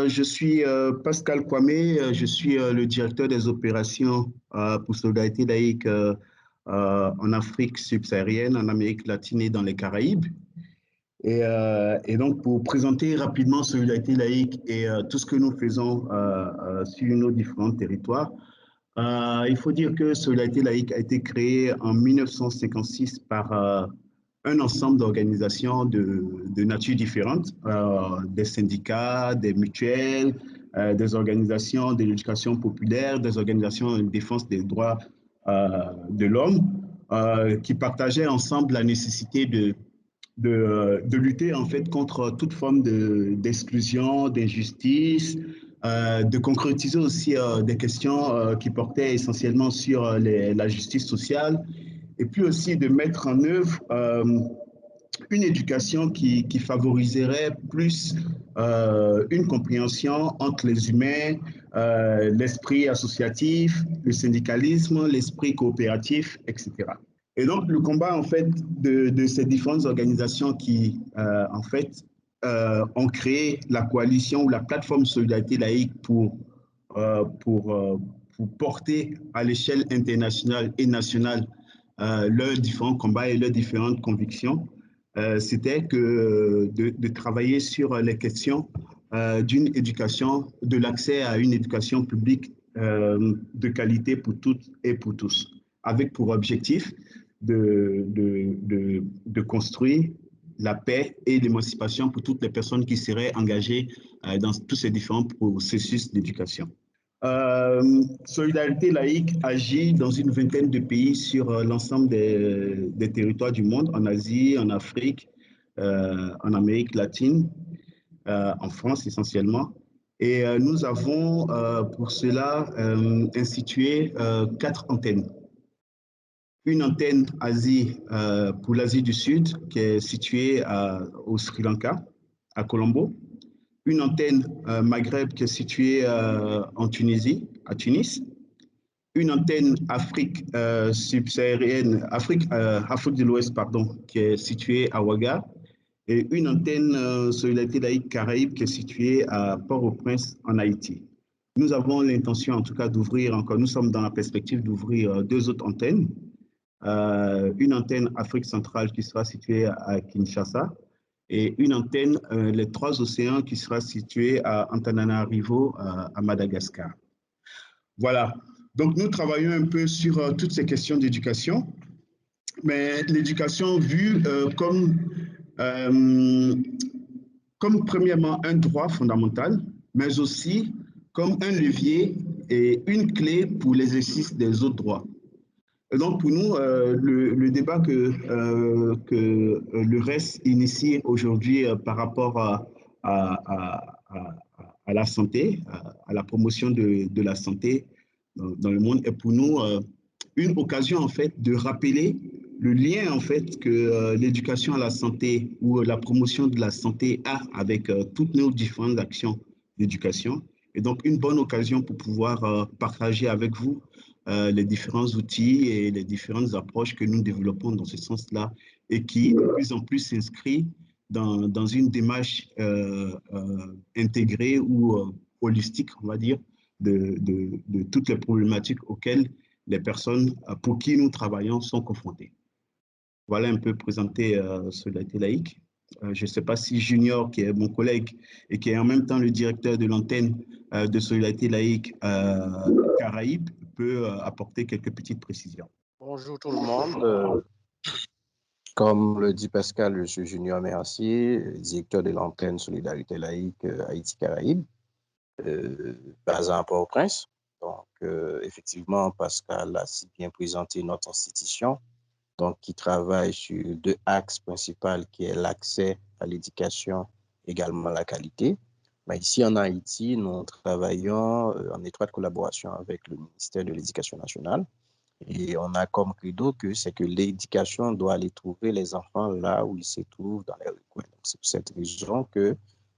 je suis Pascal Kwame, je suis le directeur des opérations pour Solidarité laïque en Afrique subsaharienne, en Amérique latine et dans les Caraïbes. Et donc, pour présenter rapidement Solidarité laïque et tout ce que nous faisons sur nos différents territoires, il faut dire que Solidarité laïque a été créée en 1956 par un ensemble d'organisations de nature différentes, des syndicats, des mutuelles, des organisations de l'éducation populaire, des organisations de défense des droits de l'homme, qui partageaient ensemble la nécessité de lutter en fait contre toute forme d'exclusion, d'injustice, de concrétiser aussi des questions qui portaient essentiellement sur la justice sociale, et puis aussi de mettre en œuvre une éducation qui favoriserait plus une compréhension entre les humains, l'esprit associatif, le syndicalisme, l'esprit coopératif, etc. Et donc, le combat, en fait, de ces différentes organisations qui, en fait, ont créé la coalition ou la plateforme Solidarité laïque pour porter à l'échelle internationale et nationale leurs différents combats et leurs différentes convictions, c'était que de travailler sur les questions d'une éducation, de l'accès à une éducation publique de qualité pour toutes et pour tous, avec pour objectif de construire la paix et l'émancipation pour toutes les personnes qui seraient engagées dans tous ces différents processus d'éducation. Solidarité laïque agit dans une vingtaine de pays sur l'ensemble des territoires du monde, en Asie, en Afrique, en Amérique latine, en France essentiellement. Et nous avons pour cela institué 4 antennes. Une antenne Asie pour l'Asie du Sud qui est située au Sri Lanka, à Colombo. Une antenne Maghreb qui est située en Tunisie, à Tunis. Une antenne Afrique subsaharienne, Afrique de l'Ouest, pardon, qui est située à Ouaga. Et une antenne Solidarité laïque Caraïbes qui est située à Port-au-Prince, en Haïti. Nous avons l'intention, en tout cas, d'ouvrir encore, nous sommes dans la perspective d'ouvrir 2 autres antennes. Une antenne Afrique centrale qui sera située à Kinshasa et une antenne les 3 océans qui sera située à Antananarivo à Madagascar. Voilà, donc nous travaillons un peu sur toutes ces questions d'éducation, mais l'éducation vue comme premièrement un droit fondamental, mais aussi comme un levier et une clé pour l'exercice des autres droits. Et donc, pour nous, le débat que le RES initie aujourd'hui par rapport à la santé, à la promotion de la santé dans le monde, est pour nous une occasion, en fait, de rappeler le lien, en fait, que l'éducation à la santé ou la promotion de la santé a avec toutes nos différentes actions d'éducation. Et donc, une bonne occasion pour pouvoir partager avec vous les différents outils et les différentes approches que nous développons dans ce sens-là et qui, de plus en plus, s'inscrit dans une démarche intégrée ou holistique, on va dire, de toutes les problématiques auxquelles les personnes pour qui nous travaillons sont confrontées. Voilà un peu présenté Solidarité laïque. Je ne sais pas si Junior, qui est mon collègue et qui est en même temps le directeur de l'antenne de Solidarité laïque Caraïbes, peut apporter quelques petites précisions. Bonjour tout le monde. Comme le dit Pascal, je suis Junior Mercier, directeur de l'antenne Solidarité laïque Haïti-Caraïbes, basé à Port-au-Prince. Donc, effectivement, Pascal a si bien présenté notre institution, donc qui travaille sur 2 axes principaux, qui est l'accès à l'éducation, également la qualité. Mais ici en Haïti, nous travaillons en étroite collaboration avec le ministère de l'Éducation nationale. Et on a comme credo que c'est que l'éducation doit aller trouver les enfants là où ils se trouvent dans les recoins. C'est pour cette raison que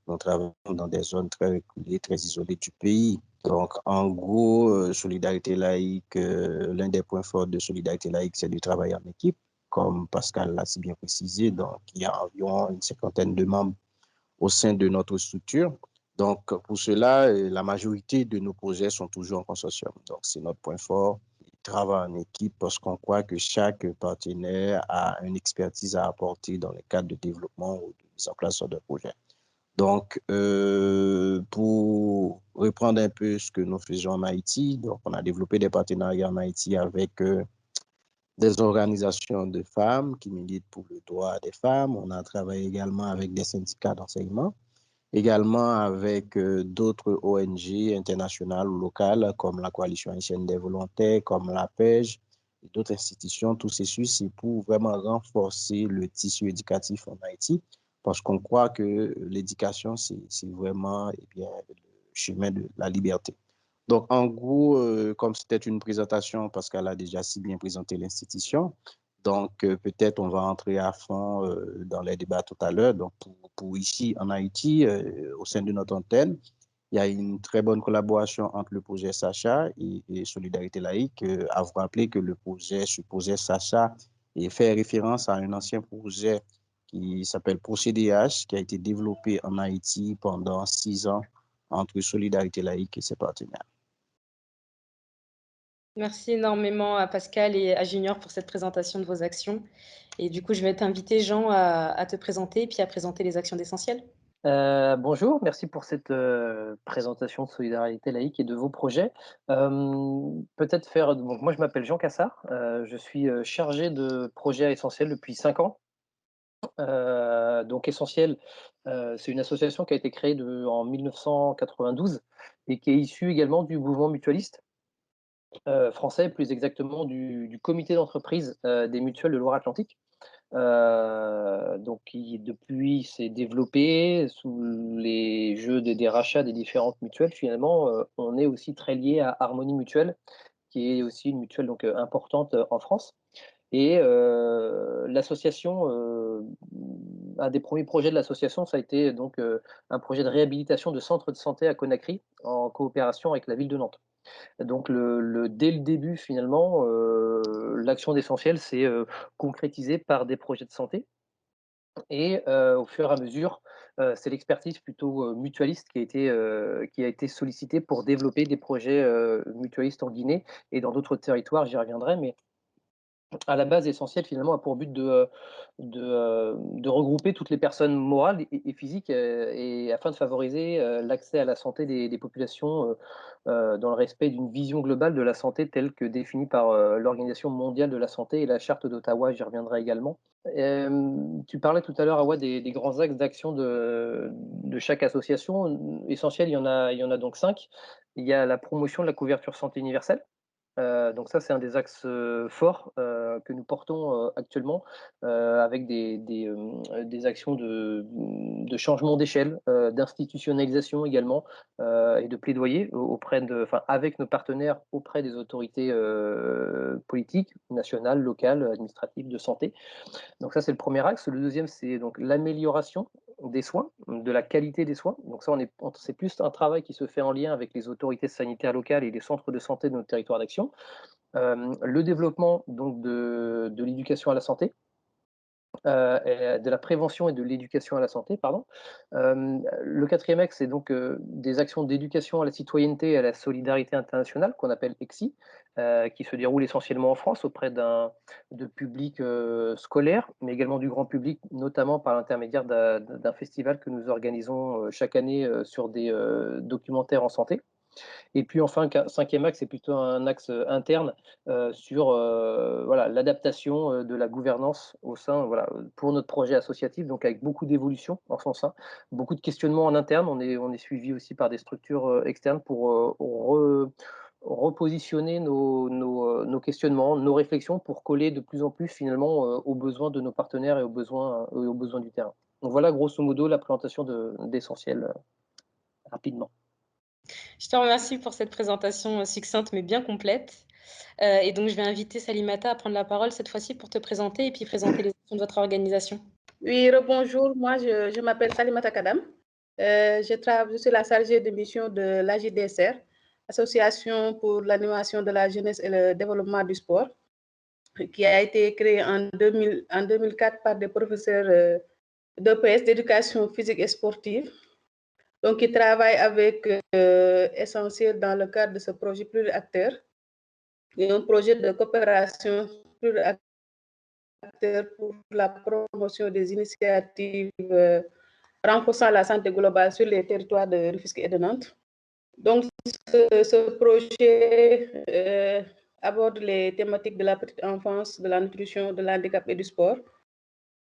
nous travaillons dans des zones très reculées, très isolées du pays. Donc, en gros, Solidarité laïque, l'un des points forts de Solidarité laïque, c'est de travailler en équipe, comme Pascal l'a si bien précisé. Donc, il y a environ une 50aine de membres au sein de notre structure. Donc, pour cela, la majorité de nos projets sont toujours en consortium. Donc, c'est notre point fort. On travaille en équipe parce qu'on croit que chaque partenaire a une expertise à apporter dans le cadre de développement ou de mise en place de projets. Donc, pour reprendre un peu ce que nous faisons en Haïti, donc on a développé des partenariats en Haïti avec des organisations de femmes qui militent pour le droit des femmes. On a travaillé également avec des syndicats d'enseignement, également avec d'autres ONG internationales ou locales comme la Coalition haïtienne des volontaires, comme la PEJ et d'autres institutions. Tout ceci, c'est pour vraiment renforcer le tissu éducatif en Haïti parce qu'on croit que l'éducation, c'est vraiment le chemin de la liberté. Donc, en gros, comme c'était une présentation, parce qu'elle a déjà si bien présenté l'institution, donc peut-être on va entrer à fond dans les débats tout à l'heure. Donc, pour ici en Haïti, au sein de notre antenne, il y a une très bonne collaboration entre le projet Sacha et Solidarité laïque. À vous rappeler que le projet supposé Sacha fait référence à un ancien projet qui s'appelle ProCDH, qui a été développé en Haïti pendant 6 ans entre Solidarité laïque et ses partenaires. Merci énormément à Pascal et à Junior pour cette présentation de vos actions. Et du coup, je vais t'inviter, Jean, à te présenter et puis à présenter les actions d'Essentiel. Bonjour, merci pour cette présentation de Solidarité laïque et de vos projets. Peut-être faire. Donc moi, je m'appelle Jean Cassard. Je suis chargé de projet à Essentiel depuis 5 ans. Donc Essentiel, c'est une association qui a été créée en 1992 et qui est issue également du mouvement mutualiste français, plus exactement du comité d'entreprise des mutuelles de Loire-Atlantique. Donc qui depuis s'est développé sous les jeux des rachats des différentes mutuelles. Finalement, on est aussi très lié à Harmonie Mutuelle, qui est aussi une mutuelle donc importante en France. Et l'association, un des premiers projets de l'association, ça a été donc un projet de réhabilitation de centres de santé à Conakry, en coopération avec la ville de Nantes. Donc dès le début, finalement, l'action d'Essentiel s'est concrétisée par des projets de santé. Et au fur et à mesure, c'est l'expertise plutôt mutualiste qui a été sollicitée pour développer des projets mutualistes en Guinée et dans d'autres territoires, j'y reviendrai. Mais à la base, Essentiel finalement a pour but de regrouper toutes les personnes morales et physiques et afin de favoriser l'accès à la santé des populations dans le respect d'une vision globale de la santé telle que définie par l'Organisation mondiale de la santé et la Charte d'Ottawa, j'y reviendrai également. Tu parlais tout à l'heure, Awa, des grands axes d'action de chaque association. Essentiel, il y en a donc 5. Il y a la promotion de la couverture santé universelle. Donc ça, c'est un des axes forts que nous portons actuellement avec des actions de changement d'échelle, d'institutionnalisation également et de plaidoyer avec nos partenaires auprès des autorités politiques, nationales, locales, administratives, de santé. Donc ça, c'est le premier axe. Le deuxième, c'est donc l'amélioration des soins, de la qualité des soins. Donc ça, c'est plus un travail qui se fait en lien avec les autorités sanitaires locales et les centres de santé de notre territoire d'action. Le développement donc de l'éducation à la santé, de la prévention et de l'éducation à la santé, pardon. Le quatrième axe, c'est donc des actions d'éducation à la citoyenneté et à la solidarité internationale, qu'on appelle EXI, qui se déroulent essentiellement en France auprès de publics scolaires, mais également du grand public, notamment par l'intermédiaire d'un festival que nous organisons chaque année sur des documentaires en santé. Et puis enfin, cinquième axe, c'est plutôt un axe interne sur voilà, l'adaptation de la gouvernance au sein, voilà, pour notre projet associatif, donc avec beaucoup d'évolution en son sein, beaucoup de questionnements en interne. On est suivi aussi par des structures externes pour repositionner nos questionnements, nos réflexions pour coller de plus en plus finalement aux besoins de nos partenaires et aux besoins du terrain. Donc voilà grosso modo la présentation d'Essentiel rapidement. Je te remercie pour cette présentation succincte mais bien complète. Et donc, je vais inviter Salimata à prendre la parole cette fois-ci pour te présenter et puis présenter les actions de votre organisation. Oui, bonjour. Moi, je m'appelle Salimata Kadam. Je suis la chargée de mission de l'AJDSR, Association pour l'animation de la jeunesse et le développement du sport, qui a été créée en 2004 par des professeurs d'EPS, d'éducation physique et sportive. Donc, qui travaille avec Essentiel dans le cadre de ce projet pluriacteur. Et un projet de coopération pluriacteur pour la promotion des initiatives renforçant la santé globale sur les territoires de Rufisque et de Nantes. Donc, ce projet aborde les thématiques de la petite enfance, de la nutrition, de l'handicap et du sport,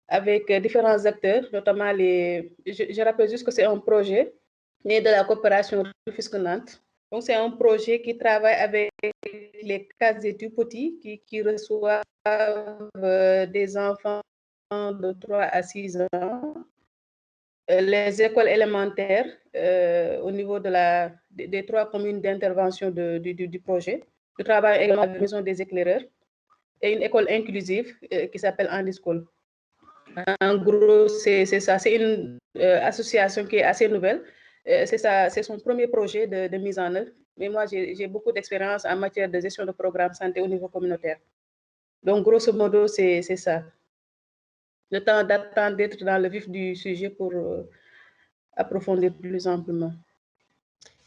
avec différents acteurs, notamment je rappelle juste que c'est un projet né de la coopération Rufisque-Nantes. Donc, c'est un projet qui travaille avec les cases des tout-petits qui reçoivent des enfants de 3 à 6 ans, les écoles élémentaires au niveau des 3 communes d'intervention du projet. Je travaille également avec la maison des éclaireurs et une école inclusive qui s'appelle Andischool. En gros, c'est ça. C'est une association qui est assez nouvelle. C'est son premier projet de mise en œuvre. Mais moi, j'ai beaucoup d'expérience en matière de gestion de programmes santé au niveau communautaire. Donc, grosso modo, c'est ça. Le temps d'attendre d'être dans le vif du sujet pour approfondir plus amplement.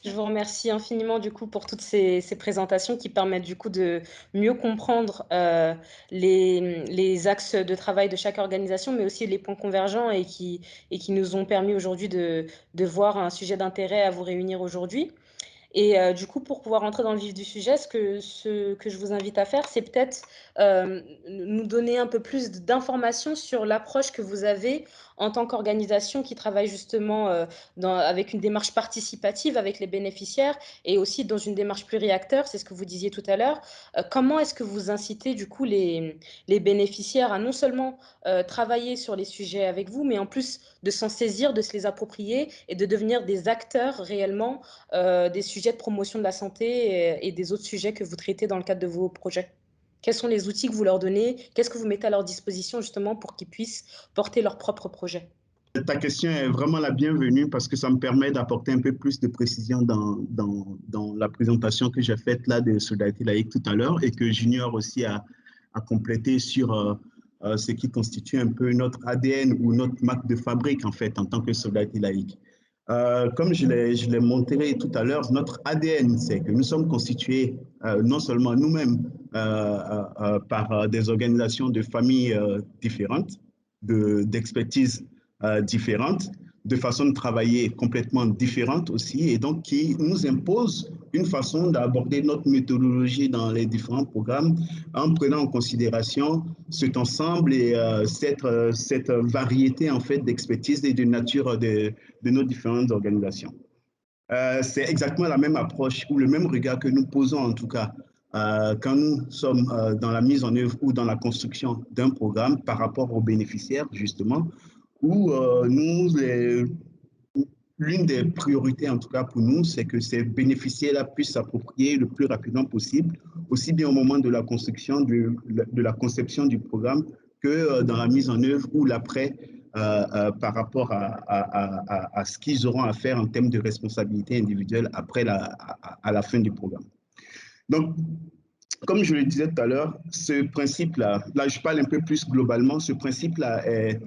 Je vous remercie infiniment du coup pour toutes ces présentations qui permettent du coup de mieux comprendre les axes de travail de chaque organisation, mais aussi les points convergents et qui nous ont permis aujourd'hui de voir un sujet d'intérêt à vous réunir aujourd'hui. Et du coup, pour pouvoir entrer dans le vif du sujet, ce que je vous invite à faire, c'est peut-être nous donner un peu plus d'informations sur l'approche que vous avez en tant qu'organisation qui travaille justement avec une démarche participative avec les bénéficiaires et aussi dans une démarche pluriacteur, c'est ce que vous disiez tout à l'heure. Comment est-ce que vous incitez du coup les bénéficiaires à non seulement travailler sur les sujets avec vous, mais en plus de s'en saisir, de se les approprier et de devenir des acteurs réellement des sujets de promotion de la santé et des autres sujets que vous traitez dans le cadre de vos projets? Quels sont les outils que vous leur donnez? Qu'est-ce que vous mettez à leur disposition justement pour qu'ils puissent porter leurs propres projets? Ta question est vraiment la bienvenue parce que ça me permet d'apporter un peu plus de précision dans la présentation que j'ai faite là de Solidarité laïque tout à l'heure et que Junior aussi a complété sur ce qui constitue un peu notre ADN ou notre marque de fabrique en fait en tant que Solidarité laïque. Comme je l'ai montré tout à l'heure, notre ADN, c'est que nous sommes constitués non seulement nous-mêmes par des organisations de familles différentes, d'expertise différentes, de façon de travailler complètement différente aussi, et donc qui nous impose une façon d'aborder notre méthodologie dans les différents programmes en prenant en considération cet ensemble et cette variété en fait d'expertise et de nature de nos différentes organisations. C'est exactement la même approche ou le même regard que nous posons en tout cas quand nous sommes dans la mise en œuvre ou dans la construction d'un programme par rapport aux bénéficiaires justement, où l'une des priorités, en tout cas pour nous, c'est que ces bénéficiaires-là puissent s'approprier le plus rapidement possible, aussi bien au moment de la construction, de la conception du programme, que dans la mise en œuvre ou l'après, par rapport à ce qu'ils auront à faire en termes de responsabilité individuelle après à la fin du programme. Donc, comme je le disais tout à l'heure, ce principe-là, là je parle un peu plus globalement, ce principe-là est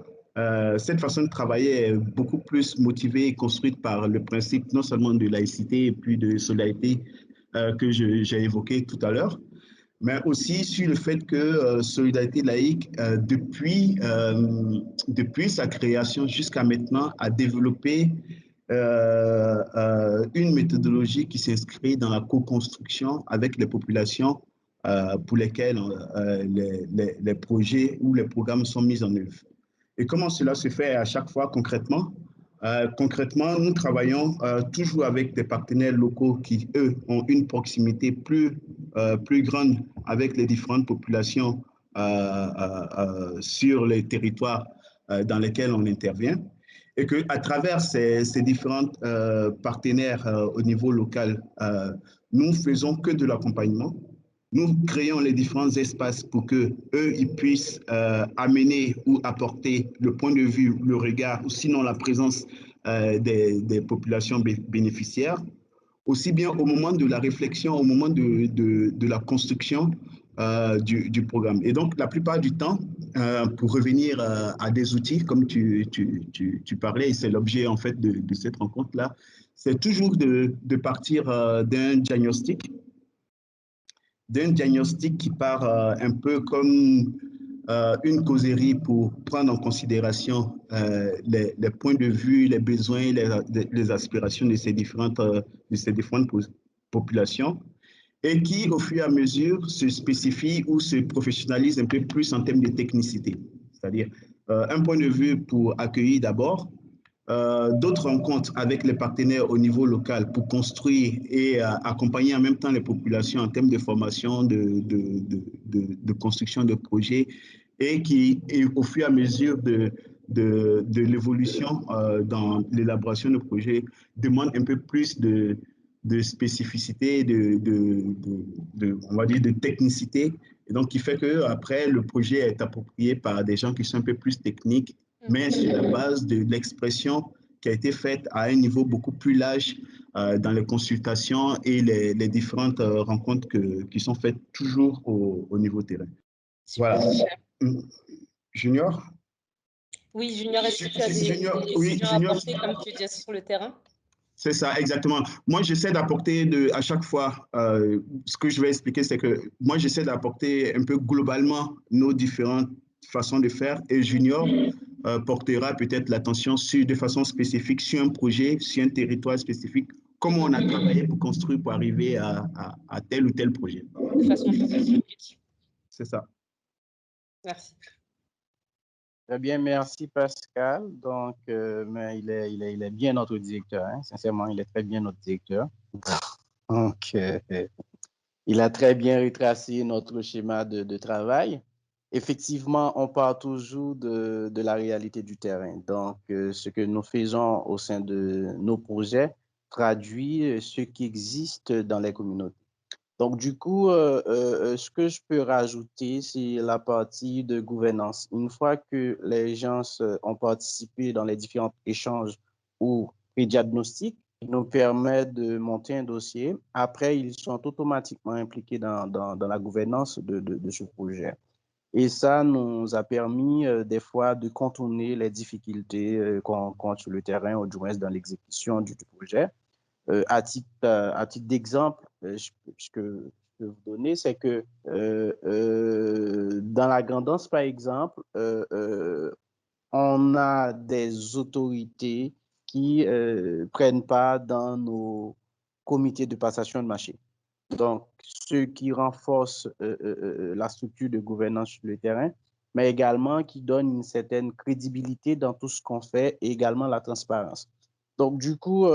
cette façon de travailler est beaucoup plus motivée et construite par le principe non seulement de laïcité et puis de solidarité que j'ai évoqué tout à l'heure, mais aussi sur le fait que Solidarité laïque, depuis sa création jusqu'à maintenant, a développé une méthodologie qui s'inscrit dans la co-construction avec les populations pour lesquelles les projets ou les programmes sont mis en œuvre. Et comment cela se fait à chaque fois concrètement? Concrètement, nous travaillons toujours avec des partenaires locaux qui, eux, ont une proximité plus grande avec les différentes populations sur les territoires dans lesquels on intervient. Et qu'à travers ces différents partenaires au niveau local, nous faisons que de l'accompagnement. Nous créons les différents espaces pour que eux ils puissent amener ou apporter le point de vue, le regard, ou sinon la présence des populations bénéficiaires. aussi bien au moment de la réflexion, au moment de la construction du programme. Et donc, la plupart du temps, pour revenir à des outils, comme tu parlais, et c'est l'objet en fait de cette rencontre-là, c'est toujours de partir d'un diagnostic qui part un peu comme une causerie pour prendre en considération les points de vue, les besoins, les aspirations de ces différentes populations et qui, au fur et à mesure, se spécifie ou se professionnalise un peu plus en termes de technicité. C'est-à-dire un point de vue pour accueillir d'abord, d'autres rencontres avec les partenaires au niveau local pour construire et accompagner en même temps les populations en termes de formation, de construction de projets et qui, et au fur et à mesure de l'évolution dans l'élaboration de projets, demande un peu plus de spécificité, on va dire de technicité, et donc qui fait que après le projet est approprié par des gens qui sont un peu plus techniques, mais sur la base de l'expression qui a été faite à un niveau beaucoup plus large dans les consultations et les différentes rencontres qui sont faites toujours au niveau terrain. Voilà. Junior? Oui, Junior, est-ce que tu as des décisions à apporter, comme tu dis, sur le terrain? C'est ça, exactement. Moi, j'essaie d'apporter à chaque fois, ce que je vais expliquer, c'est que moi, j'essaie d'apporter un peu globalement nos différentes façons de faire et Junior portera peut-être l'attention de façon spécifique sur un projet, sur un territoire spécifique, comment on a travaillé pour construire, pour arriver à tel ou tel projet. De façon spécifique. C'est ça. Merci. Très bien, merci Pascal. Donc, mais il est bien notre directeur, hein. Sincèrement, il est très bien notre directeur. Donc, il a très bien retracé notre schéma de travail. Effectivement, on part toujours de la réalité du terrain. Donc, ce que nous faisons au sein de nos projets traduit ce qui existe dans les communautés. Donc, du coup, ce que je peux rajouter, c'est la partie de gouvernance. Une fois que les gens ont participé dans les différents échanges ou diagnostics, ils nous permettent de monter un dossier. Après, ils sont automatiquement impliqués dans la gouvernance de ce projet. Et ça nous a permis des fois de contourner les difficultés qu'on rencontre sur le terrain, ou du moins dans l'exécution du projet. À titre d'exemple, ce que je peux vous donner, c'est que dans la Grand'Anse, par exemple, on a des autorités qui prennent part dans nos comités de passation de marché. Donc, ce qui renforce la structure de gouvernance sur le terrain, mais également qui donne une certaine crédibilité dans tout ce qu'on fait et également la transparence. Donc, du coup,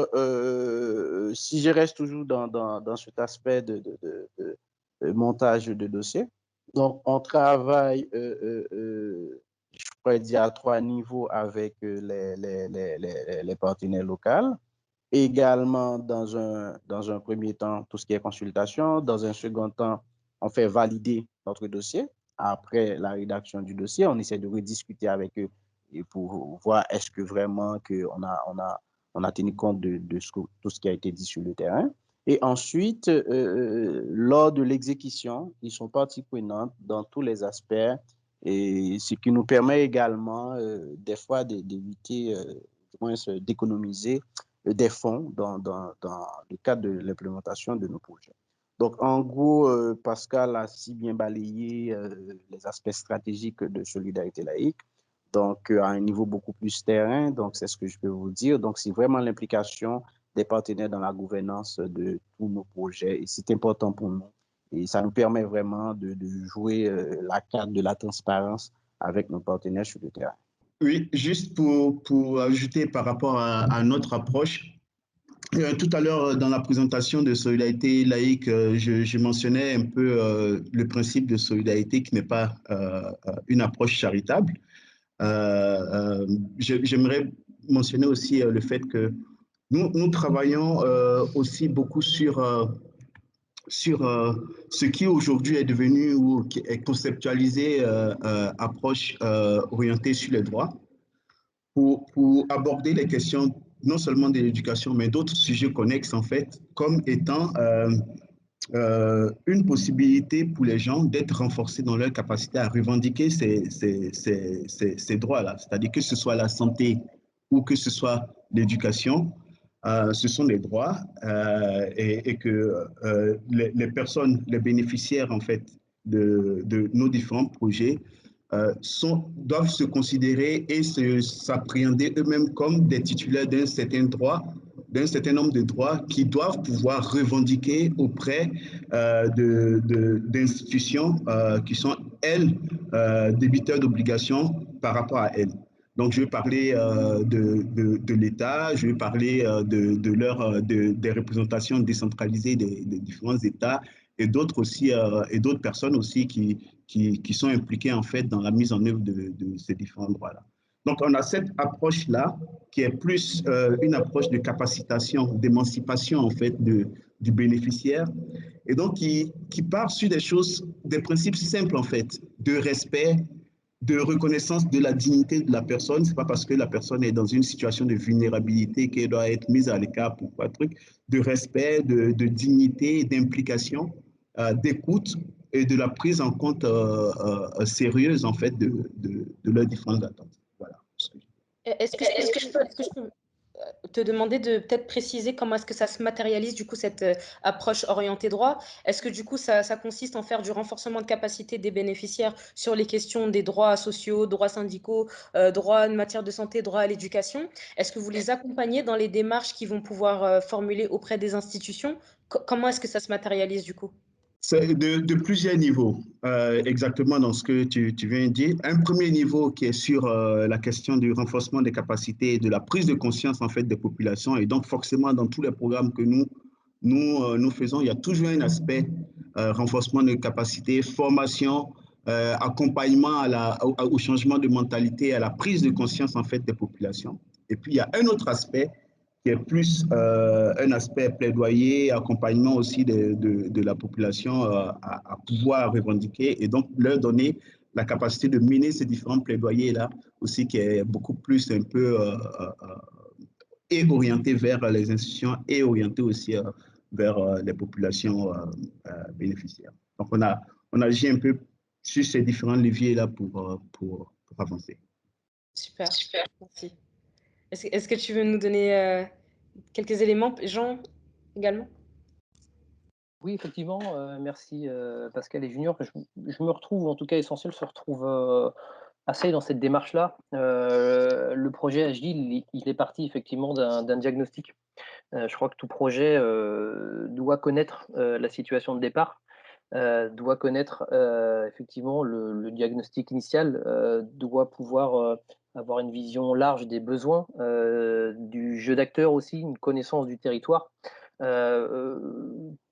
si je reste toujours dans cet aspect de montage de dossier, donc on travaille, je pourrais dire, à 3 niveaux avec les partenaires locaux. Également, dans un premier temps, tout ce qui est consultation. Dans un second temps, on fait valider notre dossier. Après la rédaction du dossier, on essaie de rediscuter avec eux et pour voir est-ce que vraiment on a tenu compte de tout ce qui a été dit sur le terrain. Et ensuite, lors de l'exécution, ils sont partie prenante dans tous les aspects, et ce qui nous permet également, des fois, d'éviter, du moins d'économiser des fonds dans le cadre de l'implémentation de nos projets. Donc, en gros, Pascal a si bien balayé les aspects stratégiques de solidarité laïque, donc à un niveau beaucoup plus terrain. Donc, c'est ce que je peux vous dire. Donc, c'est vraiment l'implication des partenaires dans la gouvernance de tous nos projets, et c'est important pour nous. Et ça nous permet vraiment de jouer la carte de la transparence avec nos partenaires sur le terrain. Oui, juste pour ajouter par rapport à notre approche, tout à l'heure, dans la présentation de Solidarité laïque, je mentionnais un peu le principe de solidarité qui n'est pas une approche charitable. J'aimerais mentionner aussi le fait que nous travaillons aussi beaucoup sur ce qui aujourd'hui est devenu ou qui est conceptualisé approche orientée sur les droits pour aborder les questions non seulement de l'éducation, mais d'autres sujets connexes, en fait, comme étant une possibilité pour les gens d'être renforcés dans leur capacité à revendiquer ces droits-là. C'est-à-dire que ce soit la santé ou que ce soit l'éducation, ce sont des droits et que les personnes, les bénéficiaires en fait de nos différents projets doivent se considérer et s'appréhender eux-mêmes comme des titulaires d'un certain droit, d'un certain nombre de droits qui doivent pouvoir revendiquer auprès d'institutions qui sont, elles, débiteurs d'obligations par rapport à elles. Donc, je vais parler de l'État, je vais parler des représentations décentralisées des différents États et d'autres aussi, et d'autres personnes aussi qui sont impliquées en fait dans la mise en œuvre de ces différents droits-là. Donc, on a cette approche-là qui est plus une approche de capacitation, d'émancipation en fait du bénéficiaire et donc qui part sur des choses, des principes simples en fait, de respect, de reconnaissance de la dignité de la personne. Ce n'est pas parce que la personne est dans une situation de vulnérabilité qu'elle doit être mise à l'écart pour quoi truc, de respect, de dignité, d'implication, d'écoute et de la prise en compte sérieuse en fait de leurs différentes attentes. Voilà. Est-ce que je peux te demander de peut-être préciser comment est-ce que ça se matérialise, du coup, cette approche orientée droit? Est-ce que, du coup, ça consiste en faire du renforcement de capacité des bénéficiaires sur les questions des droits sociaux, droits syndicaux, droits en matière de santé, droits à l'éducation? Est-ce que vous les accompagnez dans les démarches qu'ils vont pouvoir formuler auprès des institutions? Comment est-ce que ça se matérialise, du coup? C'est de plusieurs niveaux, exactement dans ce que tu viens de dire. Un premier niveau qui est sur la question du renforcement des capacités et de la prise de conscience en fait des populations. Et donc forcément, dans tous les programmes que nous faisons, il y a toujours un aspect renforcement des capacités, formation, accompagnement au changement de mentalité, à la prise de conscience en fait des populations. Et puis, il y a un autre aspect qui est plus un aspect plaidoyer, accompagnement aussi de la population à pouvoir revendiquer et donc leur donner la capacité de mener ces différents plaidoyers-là aussi qui est beaucoup plus un peu et orienté vers les institutions et orienté aussi vers les populations bénéficiaires. Donc, on agit un peu sur ces différents leviers-là pour avancer. Super, merci. Est-ce que tu veux nous donner quelques éléments, Jean, également? Oui, effectivement, merci Pascal et Junior. Je me retrouve, en tout cas Essentiel se retrouve assez dans cette démarche-là. Le projet Agile, il est parti effectivement d'un diagnostic. Je crois que tout projet doit connaître la situation de départ, doit connaître effectivement le diagnostic initial, doit pouvoir avoir une vision large des besoins, du jeu d'acteurs aussi, une connaissance du territoire,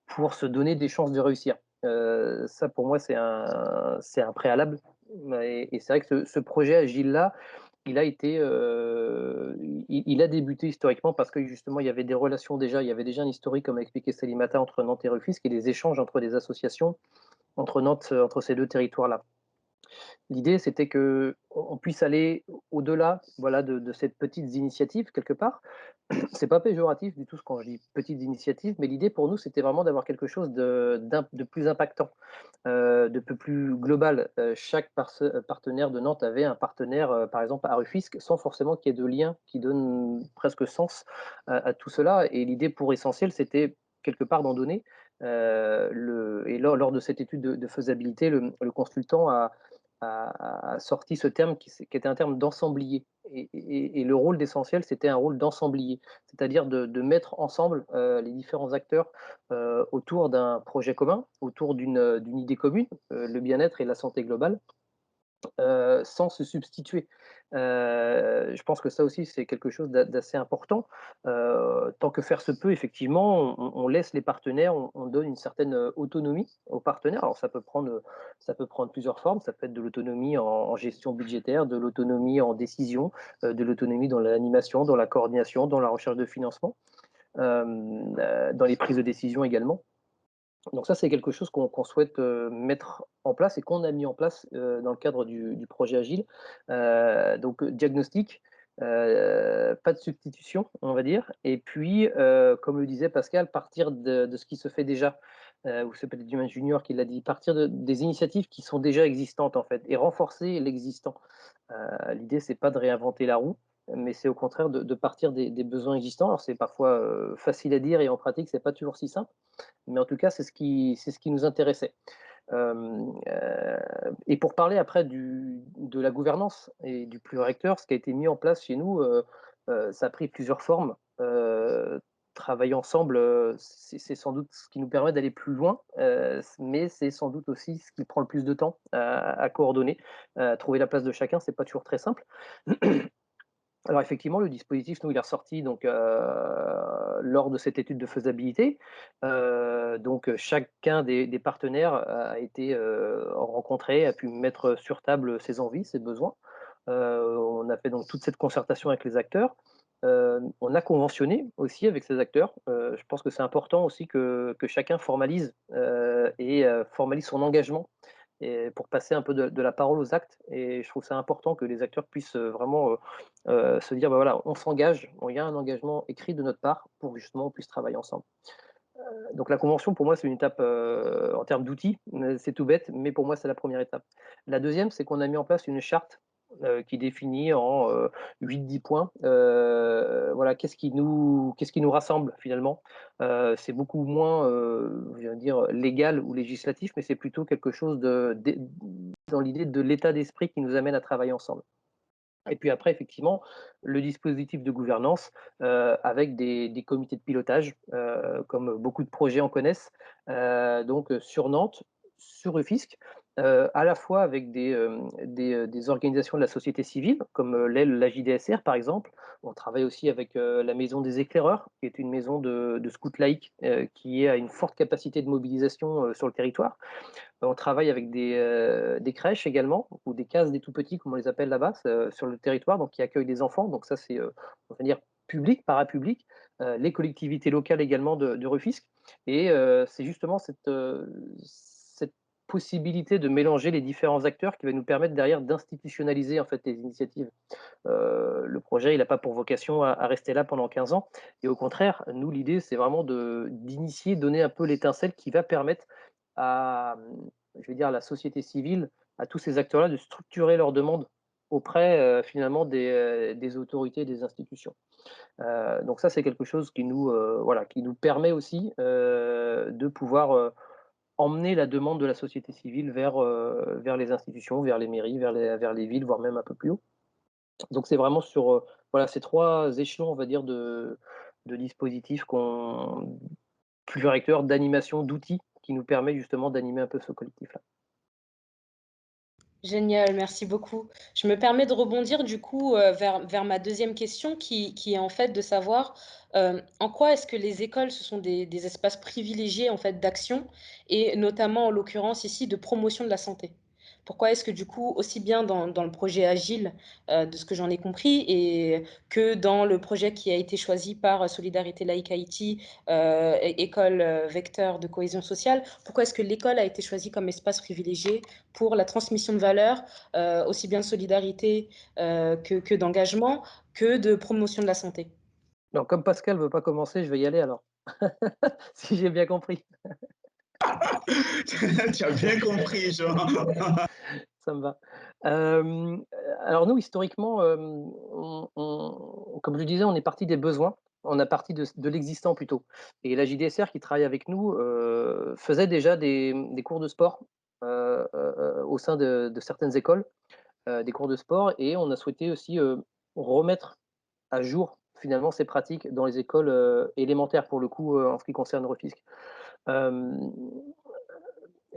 pour se donner des chances de réussir. Ça, pour moi, c'est un préalable. Et c'est vrai que ce projet Agile-là, il a été, il a débuté historiquement parce que justement il y avait des relations déjà, il y avait déjà un historique, comme a expliqué Salimata, entre Nantes et Rufisque et des échanges entre des associations entre Nantes, entre ces deux territoires-là. L'idée, c'était qu'on puisse aller au-delà, voilà, de ces petites initiatives quelque part. C'est pas péjoratif du tout quand je dis petites initiatives, mais l'idée pour nous, c'était vraiment d'avoir quelque chose de plus impactant, de plus global. Chaque partenaire de Nantes avait un partenaire, par exemple à Rufisque, sans forcément qu'il y ait de lien qui donne presque sens à tout cela. Et l'idée pour Essentiel, c'était quelque part d'en donner. Et lors de cette étude de faisabilité, le consultant a sorti ce terme qui était un terme d'ensemblier. Et le rôle d'Essentiel, c'était un rôle d'ensemblier, c'est-à-dire de mettre ensemble les différents acteurs autour d'un projet commun, autour d'une idée commune, le bien-être et la santé globale, sans se substituer. Je pense que ça aussi, c'est quelque chose d'assez important. Tant que faire se peut, effectivement, on laisse les partenaires, on donne une certaine autonomie aux partenaires. Alors, ça peut prendre plusieurs formes. Ça peut être de l'autonomie en gestion budgétaire, de l'autonomie en décision, de l'autonomie dans l'animation, dans la coordination, dans la recherche de financement, dans les prises de décision également. Donc ça, c'est quelque chose qu'on souhaite mettre en place et qu'on a mis en place dans le cadre du projet Agile. Donc diagnostic, pas de substitution, on va dire. Et puis, comme le disait Pascal, partir de ce qui se fait déjà, ou c'est peut-être Dumas Junior qui l'a dit, partir des initiatives qui sont déjà existantes en fait, et renforcer l'existant. L'idée, c'est pas de réinventer la roue, mais c'est au contraire de partir des besoins existants. Alors c'est parfois facile à dire et en pratique, c'est pas toujours si simple, mais en tout cas, c'est ce qui nous intéressait. Et pour parler après de la gouvernance et du plurirecteur, ce qui a été mis en place chez nous, ça a pris plusieurs formes. Travailler ensemble, c'est sans doute ce qui nous permet d'aller plus loin, mais c'est sans doute aussi ce qui prend le plus de temps à coordonner. Trouver la place de chacun, c'est pas toujours très simple. Alors effectivement, le dispositif, nous, il est ressorti donc, lors de cette étude de faisabilité. Donc chacun des partenaires a été rencontré, a pu mettre sur table ses envies, ses besoins. On a fait donc toute cette concertation avec les acteurs. On a conventionné aussi avec ces acteurs. Je pense que c'est important aussi que chacun formalise et formalise son engagement et pour passer un peu de la parole aux actes. Et je trouve ça important que les acteurs puissent vraiment se dire, bah voilà, on s'engage, il y a un engagement écrit de notre part pour que justement on puisse travailler ensemble. Donc la convention, pour moi, c'est une étape en termes d'outils, c'est tout bête, mais pour moi, c'est la première étape. La deuxième, c'est qu'on a mis en place une charte qui définit en 8-10 points, voilà, qu'est-ce qui nous rassemble finalement. C'est beaucoup moins, je veux dire, légal ou législatif, mais c'est plutôt quelque chose dans l'idée de l'état d'esprit qui nous amène à travailler ensemble. Et puis après, effectivement, le dispositif de gouvernance avec des comités de pilotage, comme beaucoup de projets en connaissent, donc sur Nantes, sur Rufisque, à la fois avec des organisations de la société civile, comme la JDSR par exemple. On travaille aussi avec la Maison des Éclaireurs, qui est une maison de scouts laïcs qui a une forte capacité de mobilisation sur le territoire. On travaille avec des crèches également, ou des cases des tout-petits, comme on les appelle là-bas, sur le territoire, donc qui accueillent des enfants. Donc ça, c'est, on va dire, public, parapublic, les collectivités locales également de Rufisque. Et c'est justement cette possibilité de mélanger les différents acteurs qui va nous permettre derrière d'institutionnaliser en fait les initiatives. Le projet, il n'a pas pour vocation à rester là pendant 15 ans. Et au contraire, nous, l'idée, c'est vraiment d'initier, donner un peu l'étincelle qui va permettre à, je vais dire, à la société civile, à tous ces acteurs-là, de structurer leurs demandes auprès finalement des autorités, des institutions. Donc ça, c'est quelque chose qui nous permet aussi de pouvoir emmener la demande de la société civile vers les institutions, vers les mairies, vers les villes, voire même un peu plus haut. Donc c'est vraiment sur voilà, ces 3 échelons, on va dire, de dispositifs plurirecteurs, d'animation, d'outils qui nous permet justement d'animer un peu ce collectif-là. Génial, merci beaucoup. Je me permets de rebondir du coup, vers ma deuxième question qui est en fait de savoir, en quoi est-ce que les écoles, ce sont des espaces privilégiés en fait d'action et notamment en l'occurrence ici de promotion de la santé? Pourquoi est-ce que du coup, aussi bien dans le projet Agile, de ce que j'en ai compris et que dans le projet qui a été choisi par Solidarité Laïque Haïti, école, vecteur de cohésion sociale, pourquoi est-ce que l'école a été choisie comme espace privilégié pour la transmission de valeurs, aussi bien de solidarité que d'engagement, que de promotion de la santé? Donc comme Pascal ne veut pas commencer, je vais y aller alors. Si j'ai bien compris. Tu as bien compris, Jean. Ça me va. Alors nous, historiquement, comme je disais, on est parti des besoins, on a parti de l'existant plutôt. Et la JDSR qui travaille avec nous faisait déjà des cours de sport au sein de certaines écoles, des cours de sport, et on a souhaité aussi remettre à jour finalement ces pratiques dans les écoles élémentaires pour le coup en ce qui concerne Rufisque.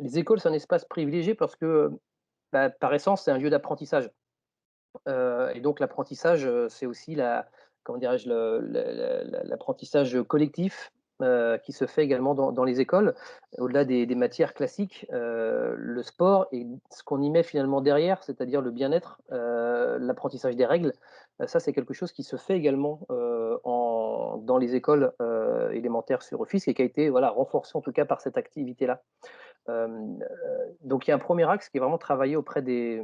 Les écoles, c'est un espace privilégié parce que bah, par essence, c'est un lieu d'apprentissage. Et donc l'apprentissage, c'est aussi comment dirais-je, l'apprentissage collectif qui se fait également dans les écoles. Au-delà des matières classiques, le sport et ce qu'on y met finalement derrière, c'est-à-dire le bien-être, l'apprentissage des règles, ça c'est quelque chose qui se fait également dans les écoles élémentaires sur Rufisque et qui a été voilà, renforcé en tout cas par cette activité-là. Donc il y a un premier axe qui est vraiment travaillé auprès du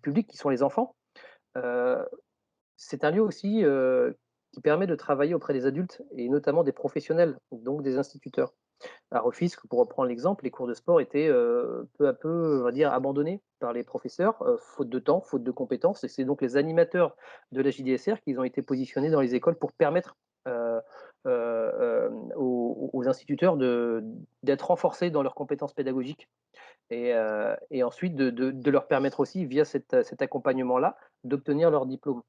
public qui sont les enfants. c'est un lieu aussi qui permet de travailler auprès des adultes et notamment des professionnels, donc des instituteurs. À Rufisque, pour reprendre l'exemple, les cours de sport étaient peu à peu, on va dire, abandonnés par les professeurs, faute de temps, faute de compétences. Et c'est donc les animateurs de la JDSR qui ont été positionnés dans les écoles pour permettre aux instituteurs d'être renforcés dans leurs compétences pédagogiques et ensuite de leur permettre aussi, via cet accompagnement-là, d'obtenir leur diplôme,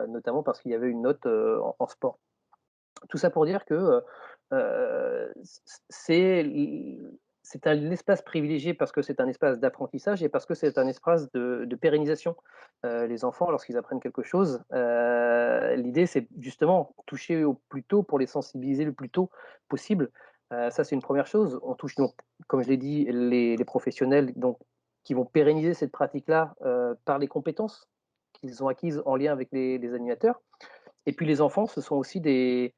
notamment parce qu'il y avait une note en sport. Tout ça pour dire que c'est un espace privilégié parce que c'est un espace d'apprentissage et parce que c'est un espace de pérennisation. Les enfants, lorsqu'ils apprennent quelque chose, l'idée, c'est justement toucher au plus tôt pour les sensibiliser le plus tôt possible. Ça, c'est une première chose. On touche donc, comme je l'ai dit, les professionnels donc, qui vont pérenniser cette pratique-là par les compétences qu'ils ont acquises en lien avec les animateurs. Et puis les enfants, ce sont aussi des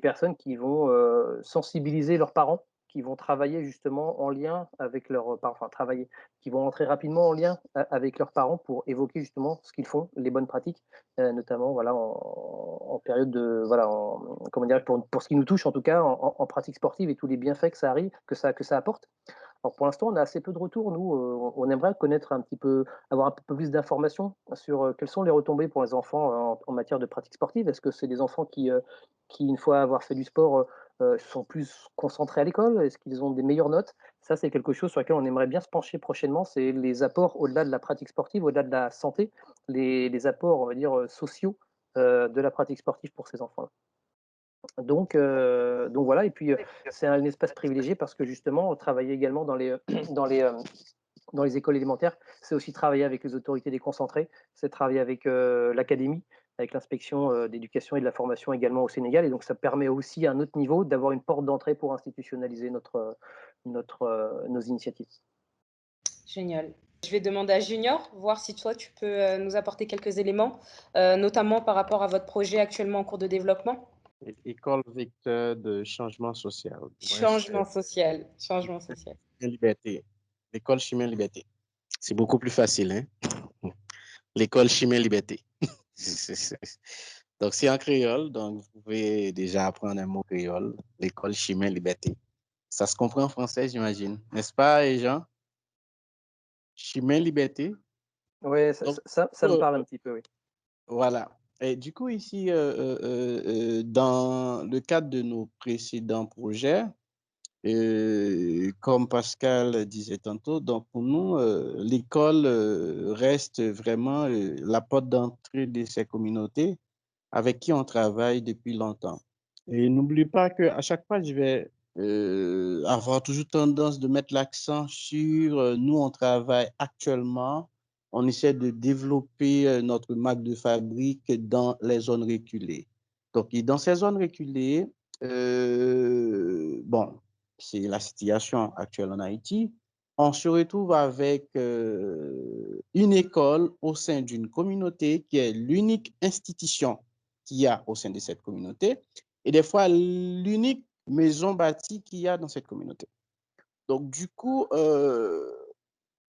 personnes qui vont sensibiliser leurs parents, qui vont travailler justement en lien avec leurs parents, enfin travailler, qui vont entrer rapidement en lien avec leurs parents pour évoquer justement ce qu'ils font, les bonnes pratiques, notamment voilà, en période de, voilà, comment dire, pour ce qui nous touche en tout cas, en pratique sportive et tous les bienfaits que ça arrive, que ça apporte. Alors pour l'instant, on a assez peu de retours. Nous, on aimerait connaître un petit peu, avoir un peu plus d'informations sur quelles sont les retombées pour les enfants en matière de pratique sportive. Est-ce que c'est des enfants qui, une fois avoir fait du sport, sont plus concentrés à l'école? Est-ce qu'ils ont des meilleures notes? Ça, c'est quelque chose sur lequel on aimerait bien se pencher prochainement. C'est les apports au-delà de la pratique sportive, au-delà de la santé, les apports, on va dire, sociaux de la pratique sportive pour ces enfants-là. Donc voilà, et puis c'est un espace privilégié parce que justement, travailler également dans les, dans les, dans les écoles élémentaires, c'est aussi travailler avec les autorités déconcentrées, c'est travailler avec l'académie, avec l'inspection d'éducation et de la formation également au Sénégal. Et donc ça permet aussi à un autre niveau d'avoir une porte d'entrée pour institutionnaliser nos initiatives. Génial. Je vais demander à Junior, voir si toi, tu peux nous apporter quelques éléments, notamment par rapport à votre projet actuellement en cours de développement. École vecteur de changement social. Changement social. Changement social. Liberté. L'école Chemin Liberté. C'est beaucoup plus facile, hein? L'école Chemin Liberté. Donc, c'est en créole, donc vous pouvez déjà apprendre un mot créole. L'école Chemin Liberté. Ça se comprend en français, j'imagine. N'est-ce pas, Jean? Chemin Liberté. Oui, Donc, ça me parle un petit peu, oui. voilà. Et du coup, ici, dans le cadre de nos précédents projets, comme Pascal disait tantôt, donc pour nous, l'école reste vraiment la porte d'entrée de ces communautés avec qui on travaille depuis longtemps. Et n'oublie pas qu'à chaque fois, je vais avoir toujours tendance de mettre l'accent sur nous, on travaille actuellement, on essaie de développer notre marque de fabrique dans les zones reculées. Donc, et dans ces zones reculées, bon, c'est la situation actuelle en Haïti. On se retrouve avec une école au sein d'une communauté qui est l'unique institution qu'il y a au sein de cette communauté et des fois l'unique maison bâtie qu'il y a dans cette communauté. Donc, du coup,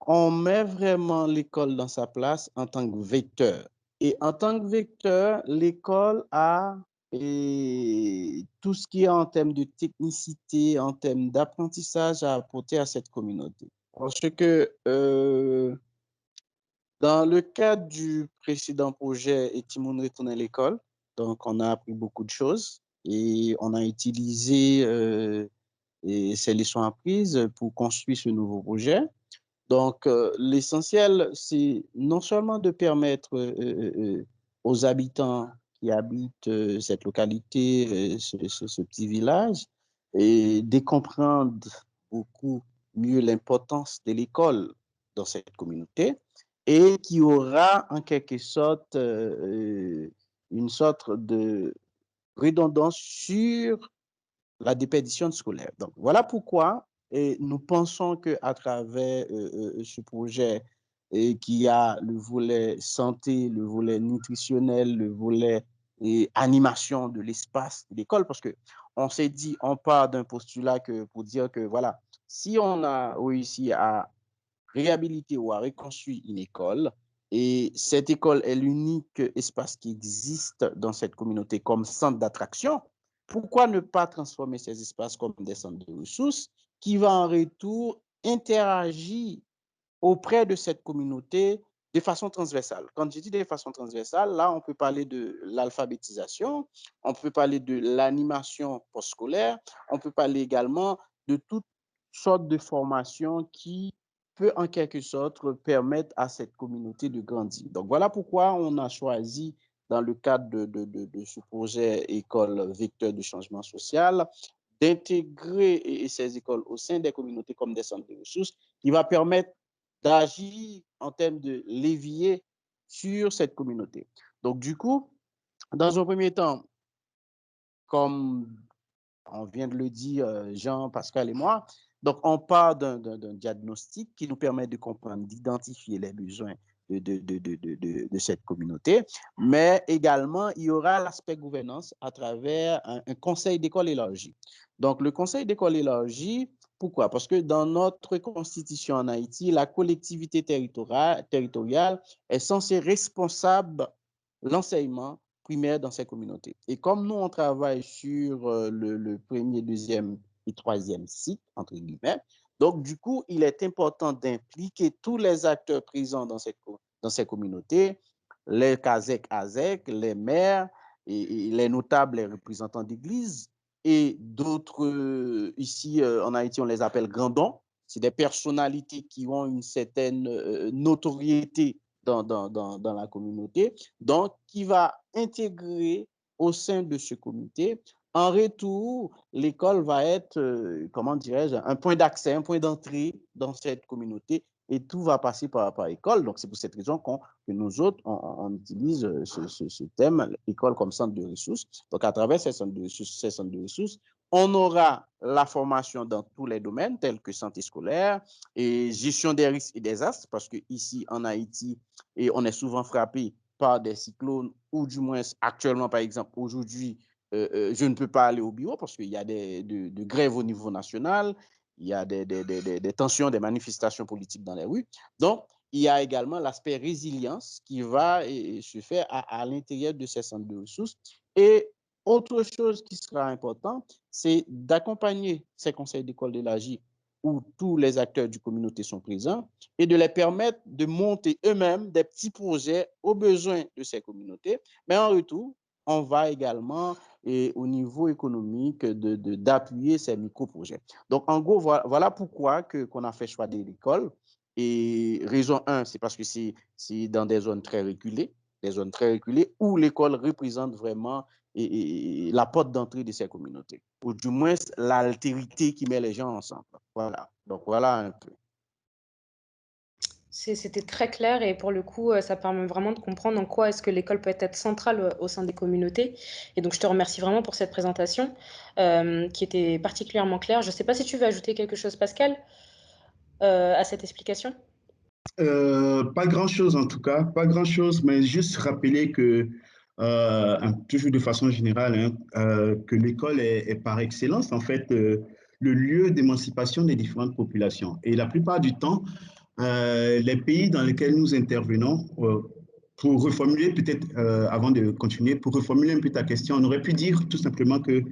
on met vraiment l'école dans sa place en tant que vecteur. Et en tant que vecteur, l'école a tout ce qui est en termes de technicité, en termes d'apprentissage à apporter à cette communauté. Parce que dans le cadre du précédent projet Etimoun retourne à l'école, donc on a appris beaucoup de choses et on a utilisé ces leçons apprises pour construire ce nouveau projet. Donc, l'essentiel, c'est non seulement de permettre aux habitants qui habitent cette localité, ce petit village, et de comprendre beaucoup mieux l'importance de l'école dans cette communauté et qui aura en quelque sorte une sorte de redondance sur la déperdition scolaire. Donc, voilà pourquoi nous pensons qu'à travers ce projet qui a le volet santé, le volet nutritionnel, le volet animation de l'espace de l'école, parce qu'on s'est dit, on part d'un postulat pour dire que, voilà, si on a réussi à réhabiliter ou à reconstruire une école, Et cette école est l'unique espace qui existe dans cette communauté comme centre d'attraction. Pourquoi ne pas transformer ces espaces comme des centres de ressources qui va en retour interagir auprès de cette communauté de façon transversale? Quand je dis de façon transversale, là, on peut parler de l'alphabétisation, on peut parler de l'animation postscolaire, on peut parler également de toutes sortes de formations qui peut en quelque sorte permettre à cette communauté de grandir. Donc, voilà pourquoi on a choisi, dans le cadre de ce projet École Vecteur du Changement Social, d'intégrer ces écoles au sein des communautés comme des centres de ressources, qui va permettre d'agir en termes de levier sur cette communauté. Donc, du coup, dans un premier temps, comme on vient de le dire, Jean, Pascal et moi, donc on part d'un diagnostic qui nous permet de comprendre, d'identifier les besoins de cette communauté, mais également, il y aura l'aspect gouvernance à travers un conseil d'école élargi. Donc, le conseil d'école élargi, pourquoi? Parce que dans notre constitution en Haïti, la collectivité territoriale est censée responsable l'enseignement primaire dans ces communautés. Et comme nous, on travaille sur le premier, deuxième et troisième cycle, entre guillemets, donc du coup, il est important d'impliquer tous les acteurs présents dans ces communautés, les CASEC, ASEC, les maires, et les notables, les représentants d'église, et d'autres, ici en Haïti, on les appelle grandons. C'est des personnalités qui ont une certaine notoriété dans la communauté, donc qui va intégrer au sein de ce comité. En retour, l'école va être, comment dirais-je, un point d'accès, un point d'entrée dans cette communauté, et tout va passer par école. Donc, c'est pour cette raison que nous autres, on utilise ce thème, école comme centre de ressources. Donc, à travers ces centres de ressources, on aura la formation dans tous les domaines, tels que santé scolaire et gestion des risques et des astres, parce qu'ici, en Haïti, et on est souvent frappé par des cyclones, ou du moins actuellement, par exemple, aujourd'hui, je ne peux pas aller au bureau parce qu'il y a de grèves au niveau national, il y a des tensions, des manifestations politiques dans les rues. Donc, il y a également l'aspect résilience qui va se faire à l'intérieur de ces centres de ressources. Et autre chose qui sera importante, c'est d'accompagner ces conseils d'école d'élargie où tous les acteurs du communauté sont présents et de les permettre de monter eux-mêmes des petits projets aux besoins de ces communautés. Mais en retour, on va également, au niveau économique, d'appuyer ces micro-projets. Donc, en gros, voilà pourquoi qu'on a fait choix de l'école. Et raison 1, c'est parce que c'est dans des zones très reculées, où l'école représente vraiment la porte d'entrée de ces communautés, ou du moins l'altérité qui met les gens ensemble. Voilà, donc voilà un peu. C'était très clair et pour le coup, ça permet vraiment de comprendre en quoi est-ce que l'école peut être centrale au sein des communautés. Et donc, je te remercie vraiment pour cette présentation qui était particulièrement claire. Je ne sais pas si tu veux ajouter quelque chose, Pascal, à cette explication. Pas grand-chose en tout cas, pas grand-chose, mais juste rappeler que, toujours de façon générale, que l'école est par excellence en fait le lieu d'émancipation des différentes populations. Et la plupart du temps, les pays dans lesquels nous intervenons, pour reformuler peut-être, avant de continuer, pour reformuler un peu ta question, on aurait pu dire tout simplement que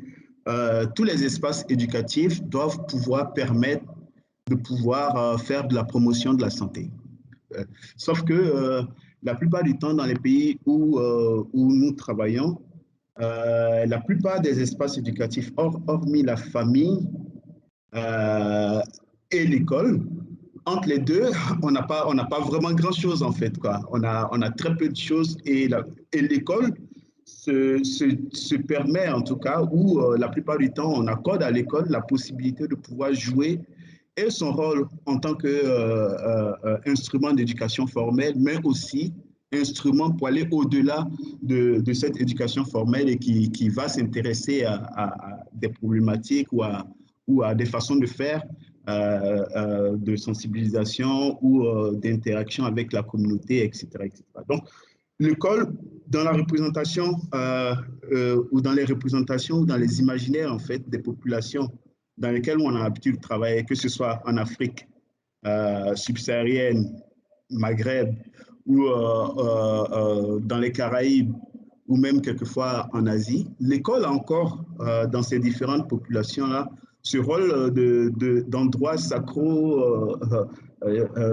tous les espaces éducatifs doivent pouvoir permettre de pouvoir faire de la promotion de la santé. Sauf que la plupart du temps, dans les pays où nous travaillons, la plupart des espaces éducatifs, hormis la famille et l'école, entre les deux, on n'a pas vraiment grand-chose en fait, quoi. On a très peu de choses et l'école se permet en tout cas, ou la plupart du temps, on accorde à l'école la possibilité de pouvoir jouer et son rôle en tant qu'instrument d'éducation formelle, mais aussi instrument pour aller au-delà de cette éducation formelle et qui va s'intéresser à des problématiques ou à des façons de faire de sensibilisation ou d'interaction avec la communauté, etc., etc. Donc, l'école, dans la représentation ou dans les représentations ou dans les imaginaires en fait des populations dans lesquelles on a l'habitude de travailler, que ce soit en Afrique subsaharienne, Maghreb ou dans les Caraïbes, ou même quelquefois en Asie, l'école a encore, dans ces différentes populations-là, ce rôle d'endroit sacro,